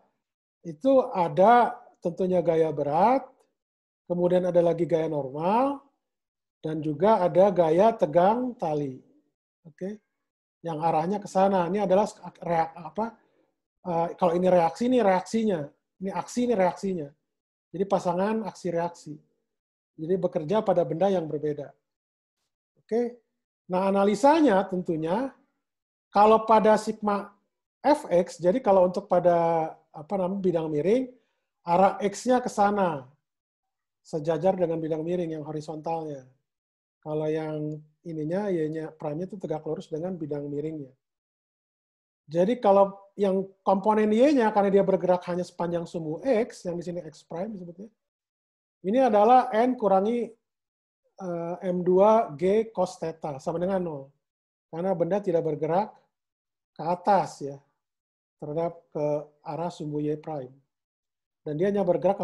itu ada tentunya gaya berat, kemudian ada lagi gaya normal, dan juga ada gaya tegang tali. Oke. Yang arahnya ke sana. Ini adalah kalau ini reaksi, ini reaksinya. Ini aksi, ini reaksinya. Jadi pasangan aksi reaksi. Jadi bekerja pada benda yang berbeda. Oke. Nah, analisanya tentunya kalau pada sigma fx, jadi kalau untuk pada bidang miring, arah x-nya ke sana, sejajar dengan bidang miring yang horizontalnya. Kalau yang ininya, y-nya prime-nya itu tegak lurus dengan bidang miringnya. Jadi kalau yang komponen y-nya, karena dia bergerak hanya sepanjang sumbu x, yang di sini x prime disebutnya, ini adalah n kurangi m2g cos theta, sama dengan 0. Karena benda tidak bergerak ke atas ya, terhadap ke arah sumbu y prime. Dan dia hanya bergerak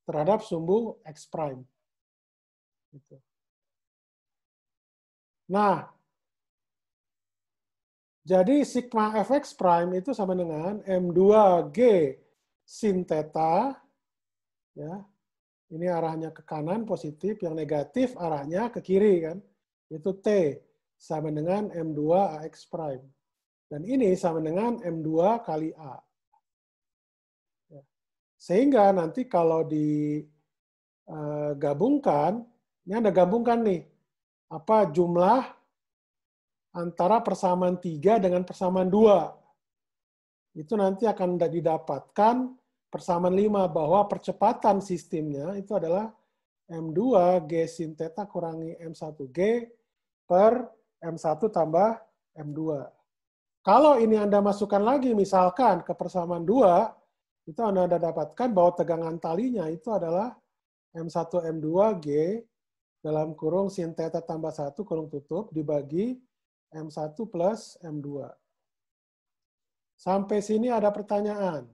terhadap sumbu x prime. Gitu. Nah, jadi sigma fx prime itu sama dengan m2g sin theta, ya. Ini arahnya ke kanan positif, yang negatif arahnya ke kiri kan. Itu t sama dengan m2 ax prime. Dan ini sama dengan m2 kali a. Ya. Sehingga nanti kalau digabungkan, ini Anda gabungkan nih, apa jumlah antara persamaan 3 dengan persamaan 2. Itu nanti akan didapatkan persamaan 5, bahwa percepatan sistemnya itu adalah M2G sin theta kurangi M1G per M1 tambah M2. Kalau ini Anda masukkan lagi misalkan ke persamaan 2, itu Anda dapatkan bahwa tegangan talinya itu adalah M1 M2G dalam kurung sin theta tambah 1 kurung tutup dibagi M1 plus M2. Sampai sini ada pertanyaan?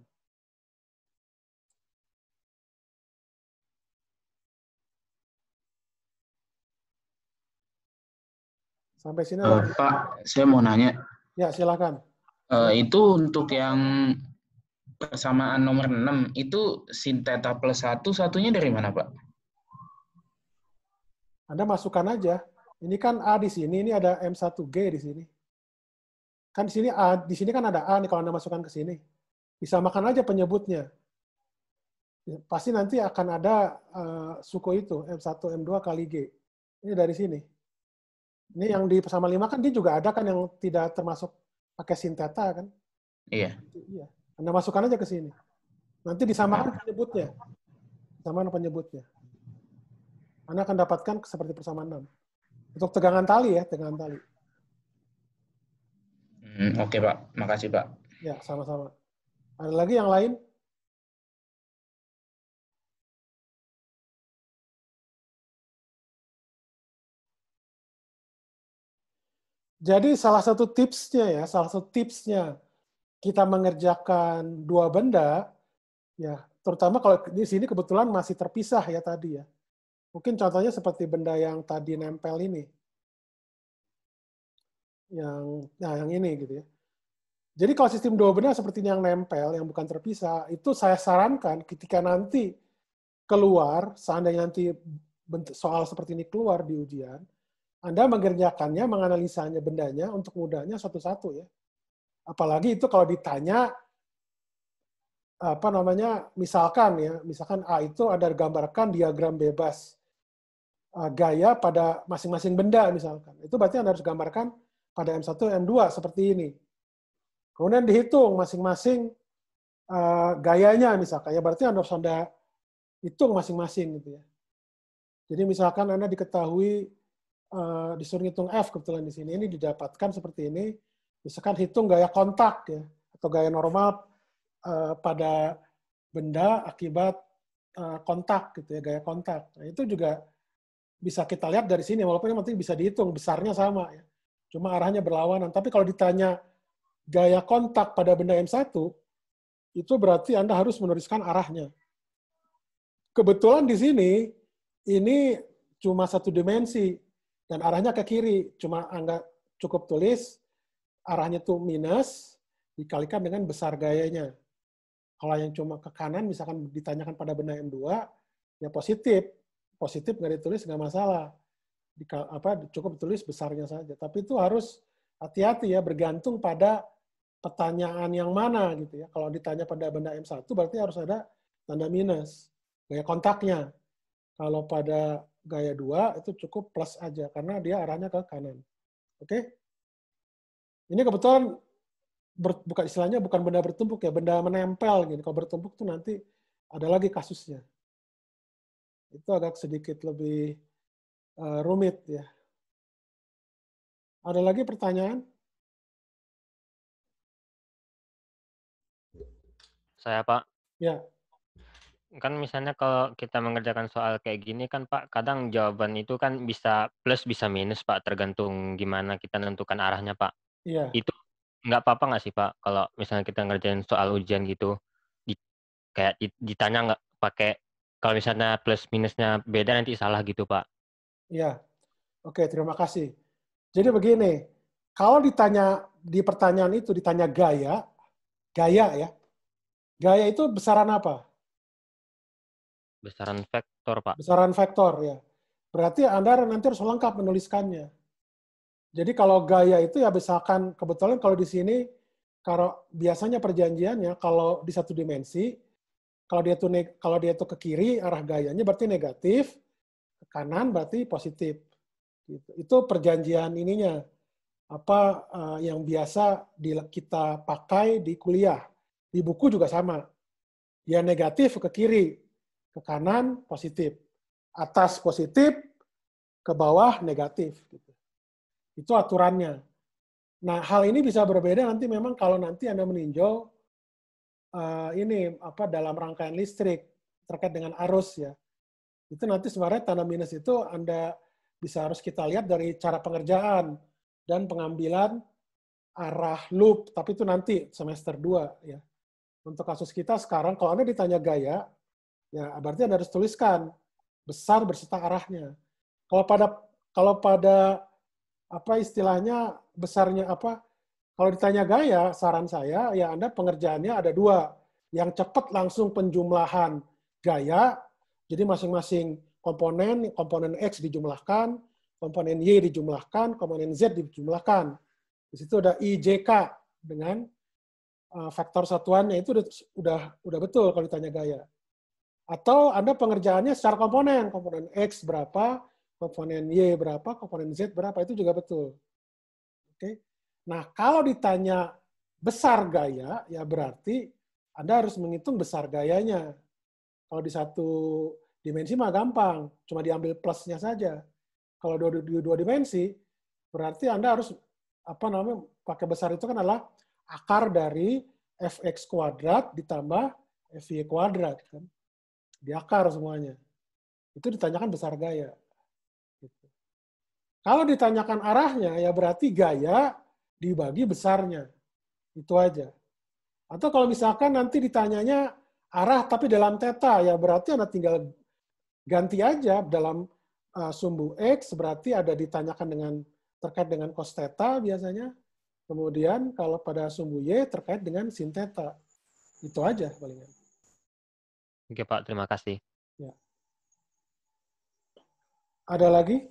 Sampai sini ada Pak, saya mau nanya. Ya, silakan. Itu untuk yang persamaan nomor 6, itu sin theta plus 1, satunya dari mana, Pak? Anda masukkan aja. Ini kan A di sini, ini ada M1G di sini. Kan di sini A, di sini kan ada A nih kalau Anda masukkan ke sini. Disamakan aja penyebutnya. Pasti nanti akan ada suku itu, M1, M2 kali G. Ini dari sini. Ini yang di persamaan 5 kan dia juga ada kan yang tidak termasuk pakai sin theta kan? Iya. Iya. Anda masukkan aja ke sini. Nanti disamakan penyebutnya. Disamakan penyebutnya. Anda akan dapatkan seperti persamaan 6. Untuk tegangan tali ya, tegangan tali. Oke, Pak. Makasih, Pak. Ya, sama-sama. Ada lagi yang lain? Jadi salah satu tipsnya kita mengerjakan dua benda, ya terutama kalau di sini kebetulan masih terpisah ya tadi ya. Mungkin contohnya seperti benda yang tadi nempel ini, yang ini gitu ya. Jadi kalau sistem dua benda seperti ini yang nempel, yang bukan terpisah, itu saya sarankan ketika nanti keluar, seandainya nanti soal seperti ini keluar di ujian, Anda mengerjakannya, menganalisanya bendanya untuk mudahnya satu-satu ya. Apalagi itu kalau ditanya misalkan A itu ada gambarkan diagram bebas gaya pada masing-masing benda misalkan. Itu berarti Anda harus gambarkan pada M1, M2 seperti ini. Kemudian dihitung masing-masing gayanya misalkan. Ya berarti Anda harus hitung masing-masing gitu ya. Jadi misalkan Anda diketahui disuruh hitung F kebetulan di sini, ini didapatkan seperti ini, misalkan hitung gaya kontak ya atau gaya normal pada benda akibat kontak gitu ya, gaya kontak. Nah, itu juga bisa kita lihat dari sini walaupun nanti bisa dihitung besarnya sama ya. Cuma arahnya berlawanan. Tapi kalau ditanya gaya kontak pada benda M1, itu berarti Anda harus menuliskan arahnya. Kebetulan di sini, ini cuma satu dimensi, dan arahnya ke kiri. Cuma Anda cukup tulis, arahnya itu minus, dikalikan dengan besar gayanya. Kalau yang cuma ke kanan, misalkan ditanyakan pada benda M2, ya positif. Positif nggak ditulis, nggak masalah. Cukup tulis besarnya saja. Tapi itu harus hati-hati ya, bergantung pada pertanyaan yang mana gitu ya. Kalau ditanya pada benda M1 berarti harus ada tanda minus, gaya kontaknya. Kalau pada gaya 2 itu cukup plus aja karena dia arahnya ke kanan. Oke? Ini kebetulan bukan istilahnya bukan benda bertumpuk ya, benda menempel gitu. Kalau bertumpuk tuh nanti ada lagi kasusnya. Itu agak sedikit lebih rumit ya. Ada lagi pertanyaan? Saya, Pak. Ya. Kan misalnya kalau kita mengerjakan soal kayak gini kan, Pak, kadang jawaban itu kan bisa plus, bisa minus, Pak, tergantung gimana kita menentukan arahnya, Pak. Iya. Itu nggak apa-apa nggak sih, Pak, kalau misalnya kita ngerjain soal ujian gitu, kayak ditanya nggak pakai, kalau misalnya plus minusnya beda nanti salah gitu, Pak. Iya. Oke, terima kasih. Jadi begini, kalau ditanya di pertanyaan itu ditanya gaya ya. Gaya itu besaran apa? Besaran vektor, Pak. Besaran vektor ya. Berarti Anda nanti harus lengkap menuliskannya. Jadi kalau gaya itu ya misalkan kebetulan kalau di sini kalau biasanya perjanjiannya kalau di satu dimensi kalau dia itu ke kiri arah gayanya berarti negatif, ke kanan berarti positif. Gitu. Itu perjanjian ininya yang biasa kita pakai di kuliah. Di buku juga sama. Dia negatif ke kiri, ke kanan positif. Atas positif, ke bawah negatif. Gitu. Itu aturannya. Nah, hal ini bisa berbeda nanti memang kalau nanti Anda meninjau dalam rangkaian listrik terkait dengan arus ya. Itu nanti sebenarnya tanda minus itu Anda harus kita lihat dari cara pengerjaan dan pengambilan arah loop, tapi itu nanti semester 2 ya. Untuk kasus kita sekarang kalau Anda ditanya gaya, ya berarti Anda harus tuliskan besar berserta arahnya. Kalau pada apa istilahnya besarnya apa? Kalau ditanya gaya, saran saya ya Anda pengerjaannya ada 2. Yang cepat langsung penjumlahan gaya, jadi masing-masing komponen X dijumlahkan, komponen Y dijumlahkan, komponen Z dijumlahkan. Di situ ada IJK dengan faktor satuannya itu udah betul kalau ditanya gaya. Atau Anda pengerjaannya secara komponen X berapa, komponen Y berapa, komponen Z berapa, itu juga betul. Oke. Nah, kalau ditanya besar gaya, ya berarti Anda harus menghitung besar gayanya. Kalau di satu dimensi mah gampang, cuma diambil plusnya saja. Kalau di 2 dimensi, berarti Anda harus pakai besar itu kan adalah akar dari fx kuadrat ditambah fy kuadrat kan. Di akar semuanya. Itu ditanyakan besar gaya. Gitu. Kalau ditanyakan arahnya, ya berarti gaya dibagi besarnya. Itu aja. Atau kalau misalkan nanti ditanyanya arah tapi dalam theta, ya berarti Anda tinggal ganti aja dalam sumbu X, berarti ada ditanyakan terkait dengan cos theta biasanya. Kemudian kalau pada sumbu Y terkait dengan sin theta. Itu aja palingan. Oke, Pak. Terima kasih. Ya. Ada lagi?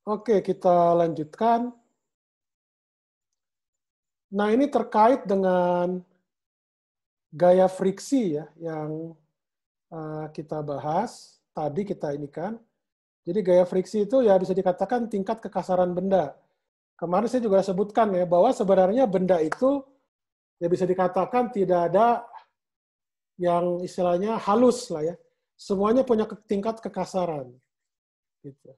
Oke, kita lanjutkan. Nah, ini terkait dengan gaya friksi ya, yang kita bahas. Tadi kita ini kan. Jadi gaya friksi itu ya bisa dikatakan tingkat kekasaran benda. Kemarin saya juga sebutkan ya, bahwa sebenarnya benda itu ya bisa dikatakan tidak ada yang istilahnya halus lah ya. Semuanya punya tingkat kekasaran. Gitu.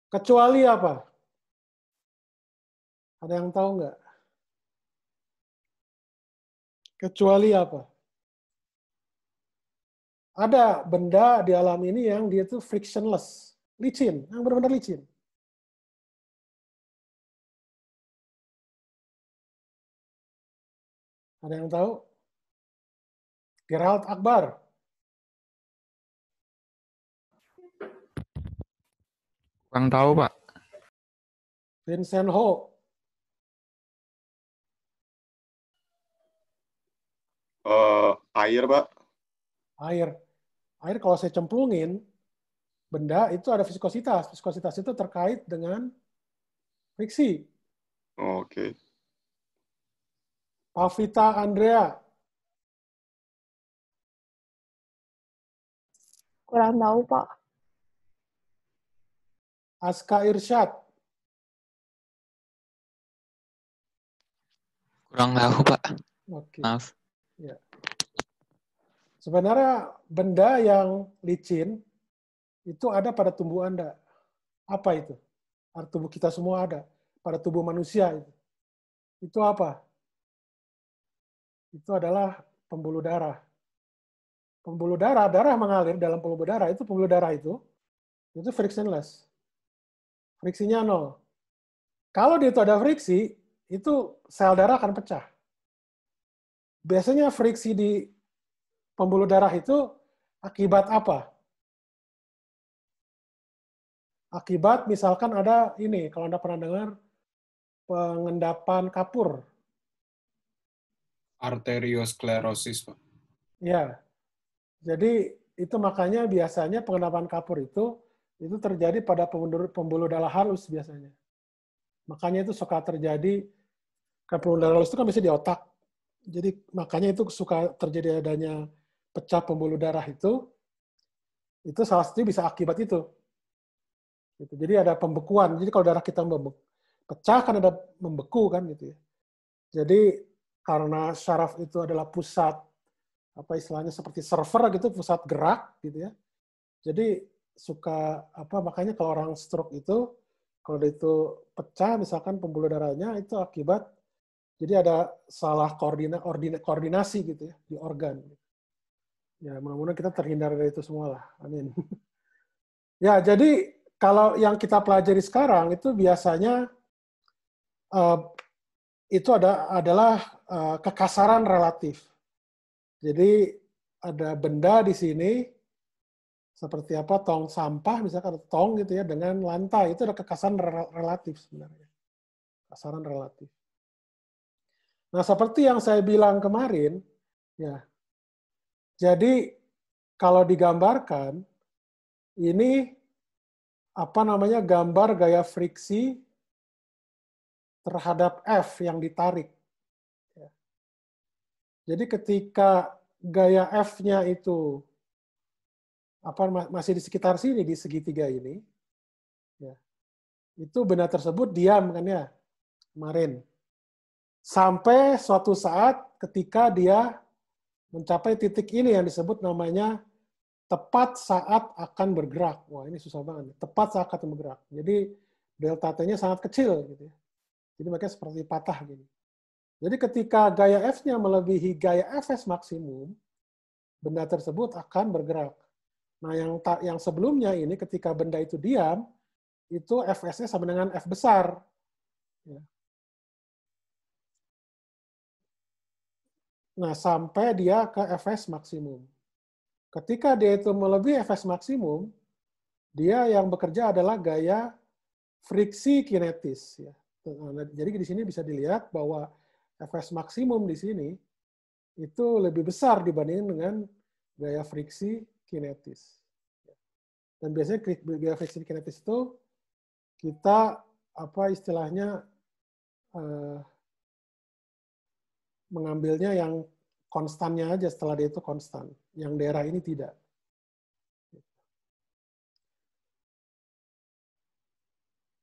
Kecuali apa? Ada yang tahu nggak? Kecuali apa? ada benda di alam ini yang dia tuh frictionless, licin, yang benar-benar licin. Ada yang tahu? Gerald Akbar. Kurang tahu, Pak. Vincent Ho. Air, Pak. Air. Air kalau saya cemplungin, benda itu ada viskositas. Viskositas itu terkait dengan friksi. Oke. Pavita Andrea. Kurang tahu, Pak. Aska Irsyad. Kurang tahu, Pak. Oke. Maaf. Ya. Sebenarnya benda yang licin itu ada pada tubuh Anda. Apa itu? Pada tubuh kita semua ada. Pada tubuh manusia itu. Itu apa? Itu adalah pembuluh darah. Pembuluh darah, darah mengalir dalam pembuluh darah. Itu pembuluh darah itu frictionless. Friksinya 0. Kalau dia itu ada friksi, itu sel darah akan pecah. Biasanya friksi di pembuluh darah itu akibat apa? Akibat misalkan ada ini, kalau Anda pernah dengar pengendapan kapur. Arteriosklerosis, Pak. Ya. Jadi itu makanya biasanya pengendapan kapur itu terjadi pada pembuluh darah halus biasanya. Makanya itu suka terjadi, kan pembuluh darah halus itu kan biasanya di otak. Jadi makanya itu suka terjadi adanya pecah pembuluh darah itu salah satu bisa akibat itu. Gitu. Jadi ada pembekuan. Jadi kalau darah kita pecah kan ada membeku kan gitu ya. Jadi karena syaraf itu adalah pusat apa istilahnya seperti server gitu, pusat gerak gitu ya. Jadi suka apa makanya kalau orang stroke itu kalau itu pecah misalkan pembuluh darahnya itu akibat jadi ada salah koordinasi gitu ya di organ. Ya mudah-mudahan kita terhindar dari itu semua lah. Amin. Ya jadi kalau yang kita pelajari sekarang itu biasanya itu adalah kekasaran relatif. Jadi ada benda di sini seperti apa tong sampah misalkan tong gitu ya dengan lantai itu ada kekasaran relatif sebenarnya. Kekasaran relatif. Nah, seperti yang saya bilang kemarin ya. Jadi kalau digambarkan ini apa namanya gambar gaya friksi terhadap F yang ditarik. Jadi ketika gaya F-nya itu masih di sekitar sini di segitiga ini, ya, itu benda tersebut diam kan ya kemarin. Sampai suatu saat ketika dia mencapai titik ini yang disebut namanya tepat saat akan bergerak. Wah ini susah banget. Tepat saat akan bergerak. Jadi delta T-nya sangat kecil gitu ya. Jadi makanya seperti patah gini. Jadi ketika gaya F-nya melebihi gaya Fs maksimum, benda tersebut akan bergerak. Nah, yang sebelumnya ini ketika benda itu diam, itu Fs-nya sama dengan F besar. Ya. Nah, sampai dia ke Fs maksimum. Ketika dia itu melebihi Fs maksimum, dia yang bekerja adalah gaya friksi kinetis. Ya. Jadi di sini bisa dilihat bahwa Fs maksimum di sini itu lebih besar dibandingkan dengan gaya friksi kinetis. Dan biasanya gaya friksi kinetis itu kita apa istilahnya mengambilnya yang konstannya aja setelah dia itu konstan. Yang daerah ini tidak.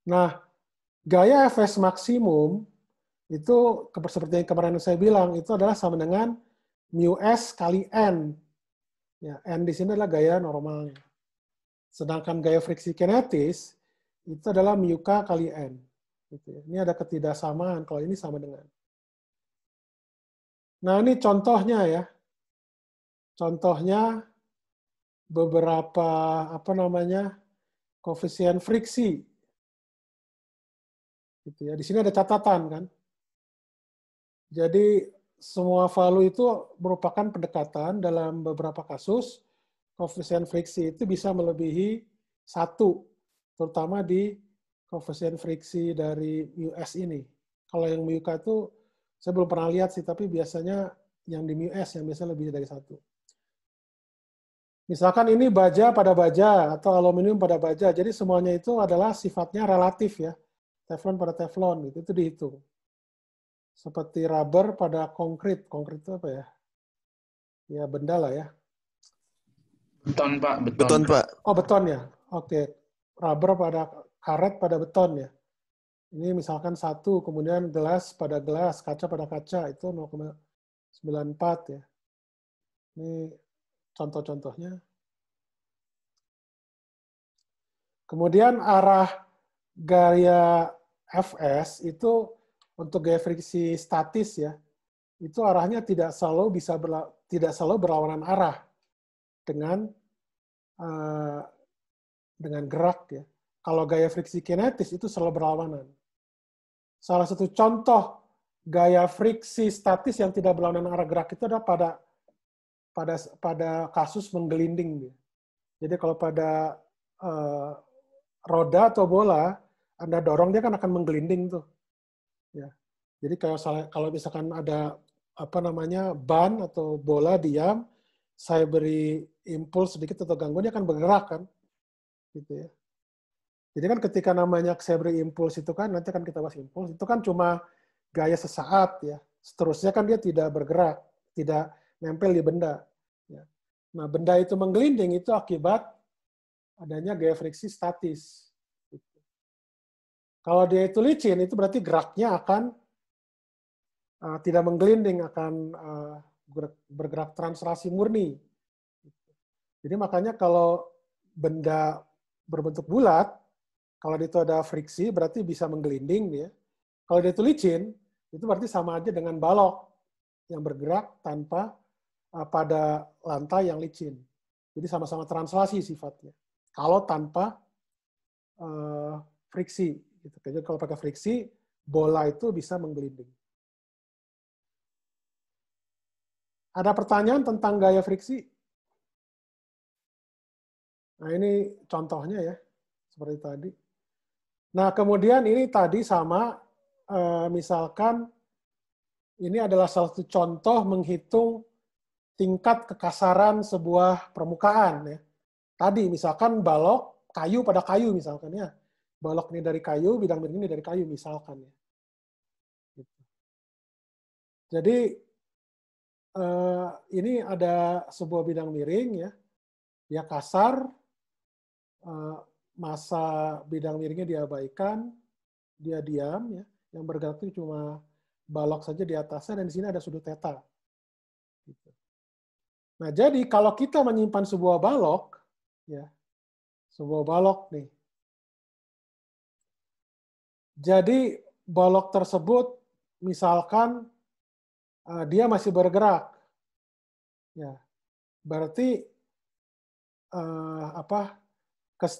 Nah, gaya Fs maksimum itu seperti yang kemarin saya bilang itu adalah sama dengan μs kali n. Ya, n di sini adalah gaya normalnya. Sedangkan gaya friksi kinetis itu adalah μk kali n. Gitu ya. Ini ada ketidaksamaan kalau ini sama dengan. Nah ini contohnya ya. Contohnya beberapa koefisien friksi. Gitu ya. Di sini ada catatan kan. Jadi semua value itu merupakan pendekatan. Dalam beberapa kasus koefisien friksi itu bisa melebihi 1, terutama di koefisien friksi dari US ini. Kalau yang MUK itu saya belum pernah lihat sih, tapi biasanya yang di MUS yang biasa lebih dari 1. Misalkan ini baja pada baja atau aluminium pada baja, jadi semuanya itu adalah sifatnya relatif ya. Teflon pada teflon, itu dihitung. Seperti rubber pada konkrit. Konkrit itu apa ya? Ya benda lah ya. Beton, Pak. Beton, Pak. Oh, beton ya. Oke. Rubber pada karet pada beton ya. Ini misalkan 1, kemudian gelas pada gelas, kaca pada kaca, itu 0,94 ya. Ini contoh-contohnya. Kemudian arah gaya Fs itu untuk gaya friksi statis ya, itu arahnya tidak selalu berlawanan arah dengan gerak ya. Kalau gaya friksi kinetis itu selalu berlawanan. Salah satu contoh gaya friksi statis yang tidak berlawanan arah gerak itu adalah pada kasus menggelinding. Jadi kalau pada roda atau bola Anda dorong, dia kan akan menggelinding tuh. Ya. Jadi kalau misalkan ada ban atau bola diam, saya beri impuls sedikit atau gangguan, dia akan bergerak kan. Gitu ya. Jadi kan ketika namanya saya beri impuls itu kan, nanti akan kita bahas impuls, itu kan cuma gaya sesaat ya. Seterusnya kan dia tidak bergerak, tidak nempel di benda. Ya. Nah, benda itu menggelinding itu akibat adanya gaya friksi statis. Gitu. Kalau dia itu licin, itu berarti geraknya akan tidak menggelinding, akan bergerak translasi murni. Jadi makanya kalau benda berbentuk bulat, kalau itu ada friksi, berarti bisa menggelinding dia. Kalau dia itu licin, itu berarti sama aja dengan balok yang bergerak tanpa pada lantai yang licin. Jadi sama-sama translasi sifatnya. Kalau tanpa friksi. Gitu. Jadi kalau pakai friksi, bola itu bisa menggelinding. Ada pertanyaan tentang gaya friksi? Nah, ini contohnya ya, seperti tadi. Nah, kemudian ini tadi sama, misalkan ini adalah salah satu contoh menghitung tingkat kekasaran sebuah permukaan. Ya. Tadi misalkan balok kayu pada kayu misalkan ya. Balok ini dari kayu, bidang miring ini dari kayu misalkan ya. Gitu. Jadi ini ada sebuah bidang miring ya. Dia kasar, masa bidang miringnya diabaikan, dia diam ya. Yang bergerak itu cuma balok saja di atasnya, dan di sini ada sudut theta. Gitu. Nah, jadi kalau kita menyimpan sebuah balok, ya, sebuah balok nih. Jadi balok tersebut, misalkan dia masih bergerak, ya, berarti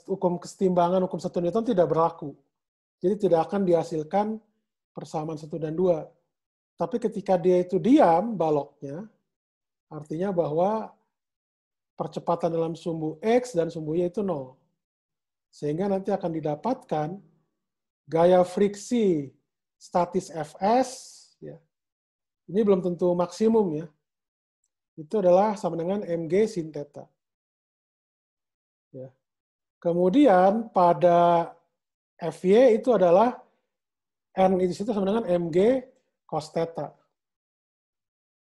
hukum kesetimbangan, hukum 1 Newton tidak berlaku. Jadi tidak akan dihasilkan persamaan 1 dan 2. Tapi ketika dia itu diam, baloknya, artinya bahwa percepatan dalam sumbu X dan sumbu Y itu 0. Sehingga nanti akan didapatkan gaya friksi statis Fs, ya. Ini belum tentu maksimum ya. Itu adalah sama dengan mg sin theta. Ya. Kemudian pada Fy itu adalah N di situ sama dengan mg cos theta.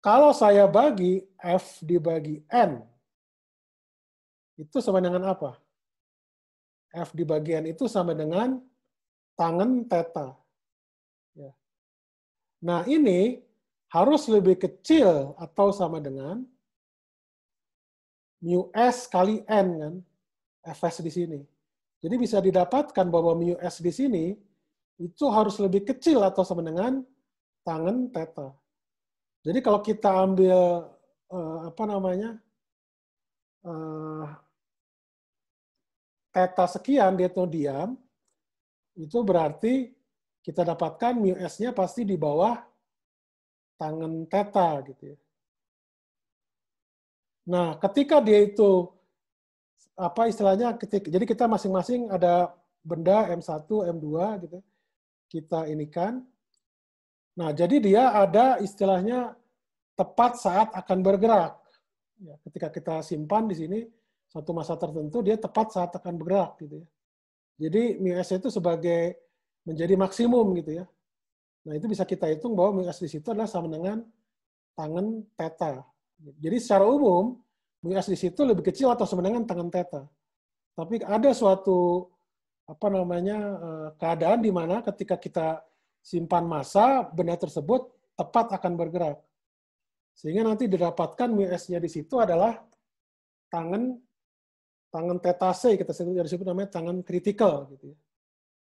Kalau saya bagi F dibagi N, itu sama dengan apa? F dibagi N itu sama dengan tangen theta. Ya. Nah ini harus lebih kecil atau sama dengan mu S kali N kan, Fs di sini. Jadi bisa didapatkan bahwa mu S di sini itu harus lebih kecil atau sama dengan tangen theta. Jadi kalau kita ambil theta sekian dia tuh diam, itu berarti kita dapatkan mu S-nya pasti di bawah tangen theta gitu ya. Nah, ketika dia itu apa istilahnya jadi kita masing-masing ada benda M1, M2 gitu. Kita inikan. Nah, jadi dia ada istilahnya tepat saat akan bergerak. Ya, ketika kita simpan di sini suatu masa tertentu dia tepat saat akan bergerak gitu ya. Jadi mu S itu sebagai menjadi maksimum gitu ya. Nah, itu bisa kita hitung bahwa mu S di situ adalah sama dengan tangen theta. Jadi secara umum mu S di situ lebih kecil atau sama dengan tangen theta. Tapi ada suatu keadaan di mana ketika kita simpan massa, benda tersebut tepat akan bergerak. Sehingga nanti didapatkan mu S-nya di situ adalah tangen theta C, kita sebut namanya tangen kritikal gitu ya.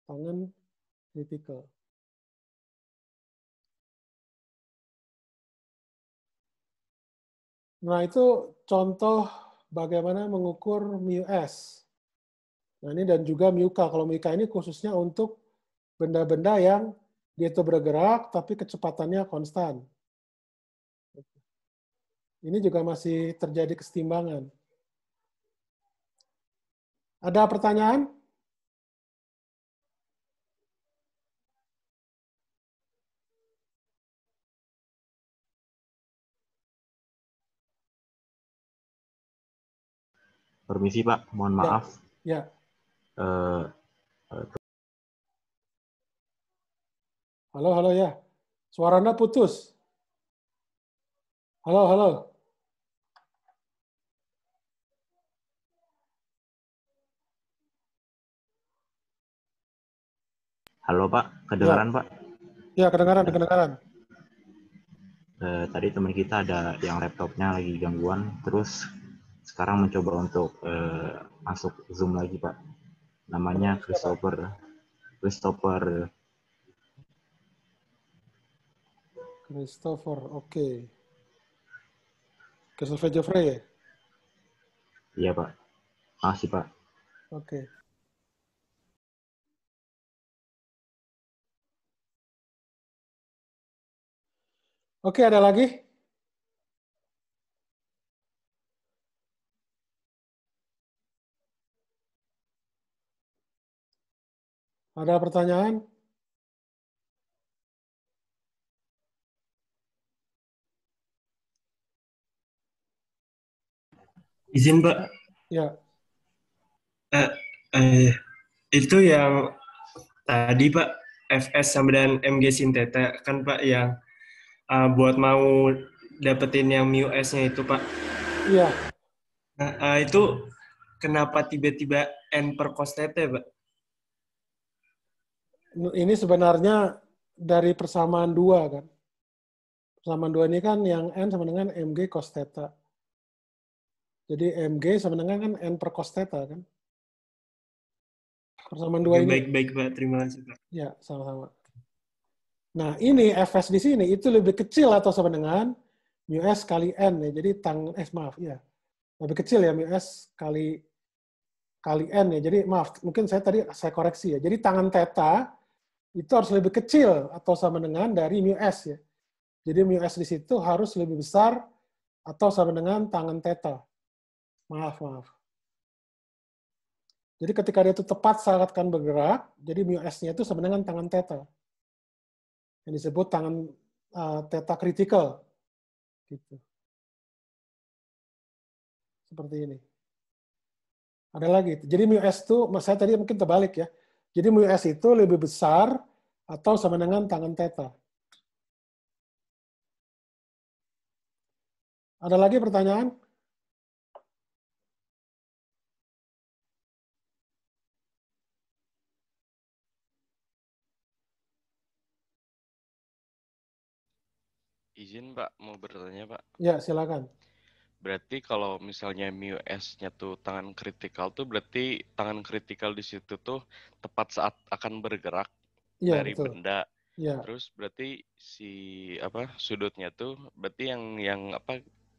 Tangen kritikal. Nah, itu contoh bagaimana mengukur mu S. Nah, ini dan juga mu K. Kalau mu K ini khususnya untuk benda-benda yang dia itu bergerak tapi kecepatannya konstan. Ini juga masih terjadi kesetimbangan. Ada pertanyaan? Permisi Pak, mohon maaf. Ya. Halo ya. Suara Anda putus. Halo. Halo Pak, kedengaran Pak? Ya, kedengaran. Tadi teman kita ada yang laptopnya lagi gangguan, terus sekarang mencoba untuk masuk Zoom lagi Pak. Namanya Christopher, oke. Christopher Jeffrey ya? Iya Pak, makasih Pak. Oke. Oke, ada lagi? Ada pertanyaan? Izin Pak. Ya. Itu yang tadi Pak, Fs sama dengan Mg sin theta kan Pak yang buat mau dapetin yang mu S-nya itu Pak. Iya. Nah, itu kenapa tiba-tiba N per cos theta Pak? Ini sebenarnya dari persamaan 2 kan. Persamaan 2 ini kan yang N sama dengan Mg cos theta. Jadi Mg sama dengan kan N per cos theta kan. Persamaan 2 ini. Baik Pak, terima kasih Pak. Ya, sama-sama. Nah, ini Fs di sini itu lebih kecil atau sama dengan mu S kali N ya. Jadi lebih kecil ya mu S kali N ya. Jadi maaf, mungkin saya koreksi ya. Jadi tangen theta itu harus lebih kecil atau sama dengan dari mu S ya. Jadi mu S di situ harus lebih besar atau sama dengan tangen theta. Maaf. Jadi ketika dia itu tepat saat akan bergerak, jadi mu S-nya itu sama dengan tangen theta. Yang disebut tangen theta kritikal. Gitu. Seperti ini. Ada lagi. Jadi mu S itu, saya tadi mungkin terbalik ya. Jadi mu S itu lebih besar atau sama dengan tangen theta. Ada lagi pertanyaan? Izin Pak, mau bertanya Pak. Ya, silakan. Berarti kalau misalnya mu S-nya tuh tangan kritikal tuh berarti tangan kritikal di situ tuh tepat saat akan bergerak dari betul. benda. Ya. Terus berarti sudutnya tuh berarti yang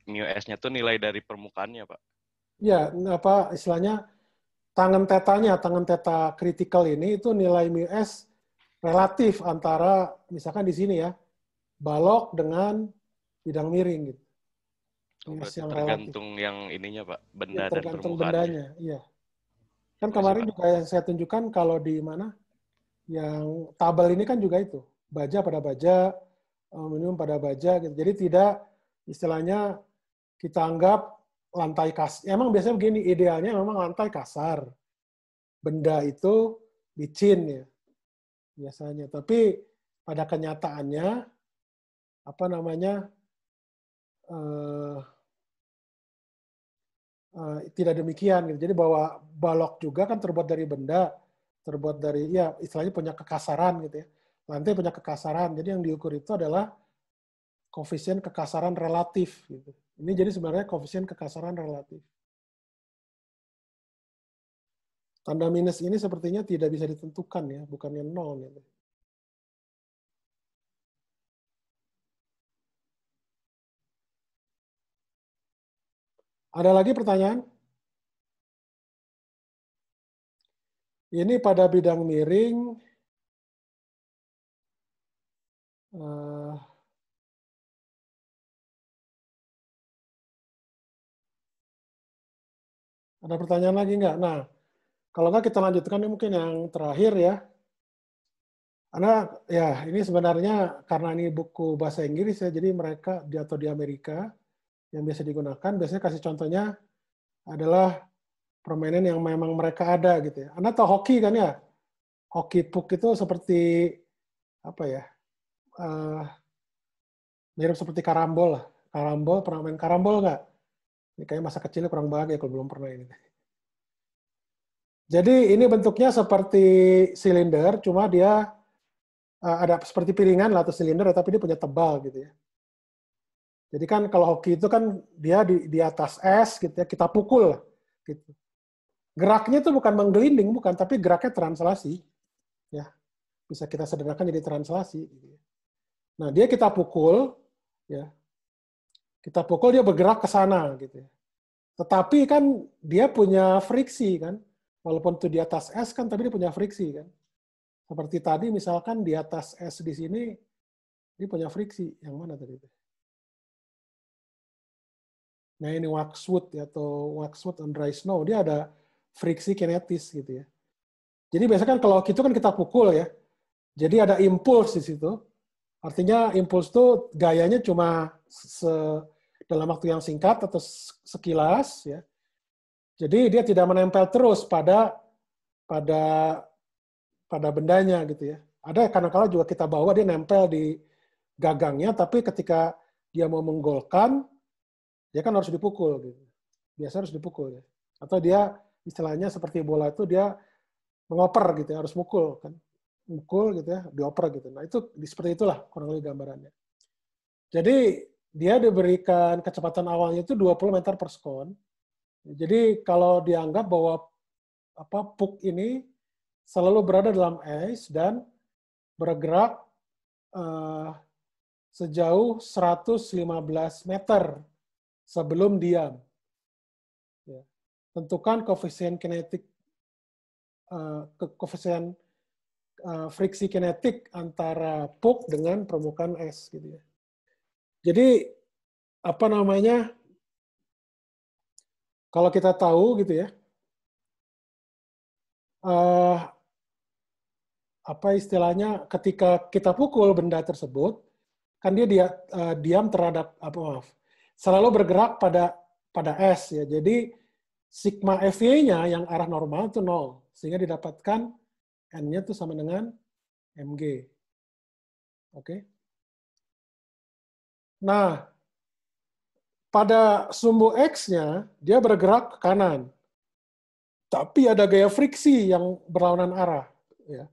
mu S-nya tuh nilai dari permukaannya Pak. Ya, istilahnya tangen theta critical ini itu nilai mu S relatif antara misalkan di sini ya, balok dengan bidang miring gitu. Berarti Yang tergantung relatif. Yang ininya Pak, benda ya, dan tergantung permukaannya. bendanya, iya. Kan kemarin juga yang saya tunjukkan kalau di mana, yang tabel ini kan juga itu, baja pada baja, aluminium pada baja gitu. Jadi tidak istilahnya kita anggap lantai kasar. Emang biasanya begini, idealnya memang lantai kasar. Benda itu licin ya biasanya. Tapi pada kenyataannya apa namanya tidak demikian gitu. Jadi bahwa balok juga kan terbuat dari benda, terbuat dari ya istilahnya punya kekasaran gitu ya. Lantai punya kekasaran. Jadi yang diukur itu adalah koefisien kekasaran relatif gitu. Ini jadi sebenarnya koefisien kekasaran relatif. Tanda minus ini sepertinya tidak bisa ditentukan ya, bukannya nol gitu. Ada lagi pertanyaan? Ini pada bidang miring. Ada pertanyaan lagi nggak? Nah, kalau nggak kita lanjutkan ini mungkin yang terakhir ya. Karena ya ini sebenarnya karena ini buku bahasa Inggris ya, jadi mereka atau di Amerika yang biasa digunakan, biasanya kasih contohnya adalah permainan yang memang mereka ada gitu ya. Anda tahu hoki kan ya? Hoki puck itu seperti apa ya? Mirip seperti karambol lah. Karambol, pernah main karambol nggak? Ini kayaknya masa kecilnya kurang bahagia kalau belum pernah ini. Jadi ini bentuknya seperti silinder, cuma dia ada seperti piringan lah atau silinder, tapi dia punya tebal gitu ya. Jadi kan kalau hoki itu kan dia di atas es gitu ya, kita pukul gitu. Geraknya itu bukan menggelinding, bukan, tapi geraknya translasi. Ya, bisa kita sederhanakan jadi translasi. Gitu ya. Nah dia kita pukul, ya, kita pukul dia bergerak ke sana gitu ya. Tetapi kan dia punya friksi kan, walaupun itu di atas es kan, tapi dia punya friksi kan. Seperti tadi misalkan di atas es di sini, dia punya friksi. Yang mana tadi itu? Nah ini waxwood ya, atau waxwood on dry snow, dia ada friksi kinetis gitu ya. Jadi biasanya kan kalau gitu kan kita pukul ya. Jadi ada impuls di situ. Artinya impuls itu gayanya cuma dalam waktu yang singkat atau sekilas ya. Jadi dia tidak menempel terus pada bendanya gitu ya. Ada kadang-kala juga kita bawa dia nempel di gagangnya, tapi ketika dia mau menggolkan, dia kan harus dipukul gitu. Biasa harus dipukul ya. Atau dia istilahnya seperti bola itu dia mengoper gitu ya, harus mukul kan. Mukul gitu ya, dioper gitu. Nah, itu seperti itulah kurang lebih gambarannya. Jadi dia diberikan kecepatan awalnya itu 20 meter per sekon. Jadi kalau dianggap bahwa puck ini selalu berada dalam es dan bergerak sejauh 115 meter sebelum diam. Ya. Tentukan koefisien kinetik, koefisien friksi kinetik antara puck dengan permukaan es gitu ya. Jadi apa namanya? Kalau kita tahu gitu ya, apa istilahnya? Ketika kita pukul benda tersebut, kan dia diam terhadap selalu bergerak pada es ya. Jadi sigma FV-nya yang arah normal itu 0, sehingga didapatkan N-nya itu sama dengan mg. Oke. Nah, pada sumbu X-nya dia bergerak ke kanan. Tapi ada gaya friksi yang berlawanan arah ya.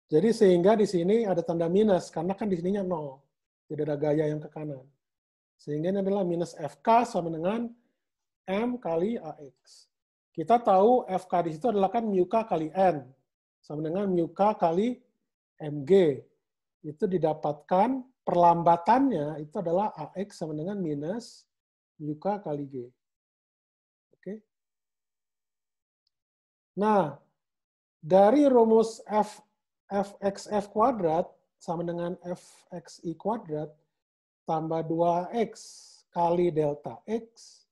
Jadi sehingga di sini ada tanda minus karena kan di sininya 0. Tidak ada gaya yang ke kanan. Sehingga ini adalah minus FK sama dengan M kali AX. Kita tahu FK di situ adalah kan mu K kali N. Sama dengan mu K kali mg. Itu didapatkan perlambatannya itu adalah AX sama dengan minus mu K kali G. Oke. Nah, dari rumus fxf kuadrat sama dengan fxi kuadrat tambah 2x kali delta x,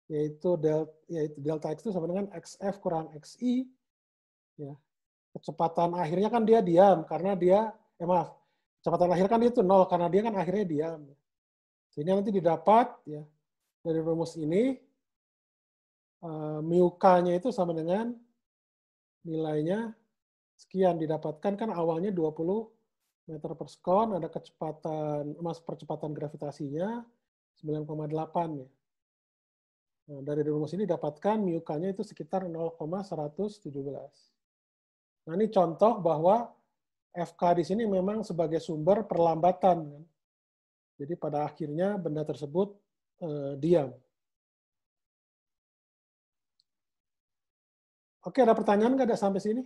yaitu delta x itu sama dengan xf kurang xi. Ya. Kecepatan akhirnya kan dia diam, karena dia, kecepatan akhir kan dia itu 0, karena dia kan akhirnya diam. Sehingga nanti didapat, ya, dari rumus ini, mu k-nya itu sama dengan nilainya sekian, didapatkan kan awalnya 20 meter per sekon, ada percepatan gravitasinya 9,8 ya. Nah, dari rumus ini dapatkan mu k-nya itu sekitar 0,117. Nah, ini contoh bahwa FK di sini memang sebagai sumber perlambatan. Jadi pada akhirnya benda tersebut diam. Oke, ada pertanyaan nggak ada sampai sini?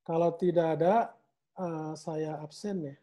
Kalau tidak ada, saya absen ya.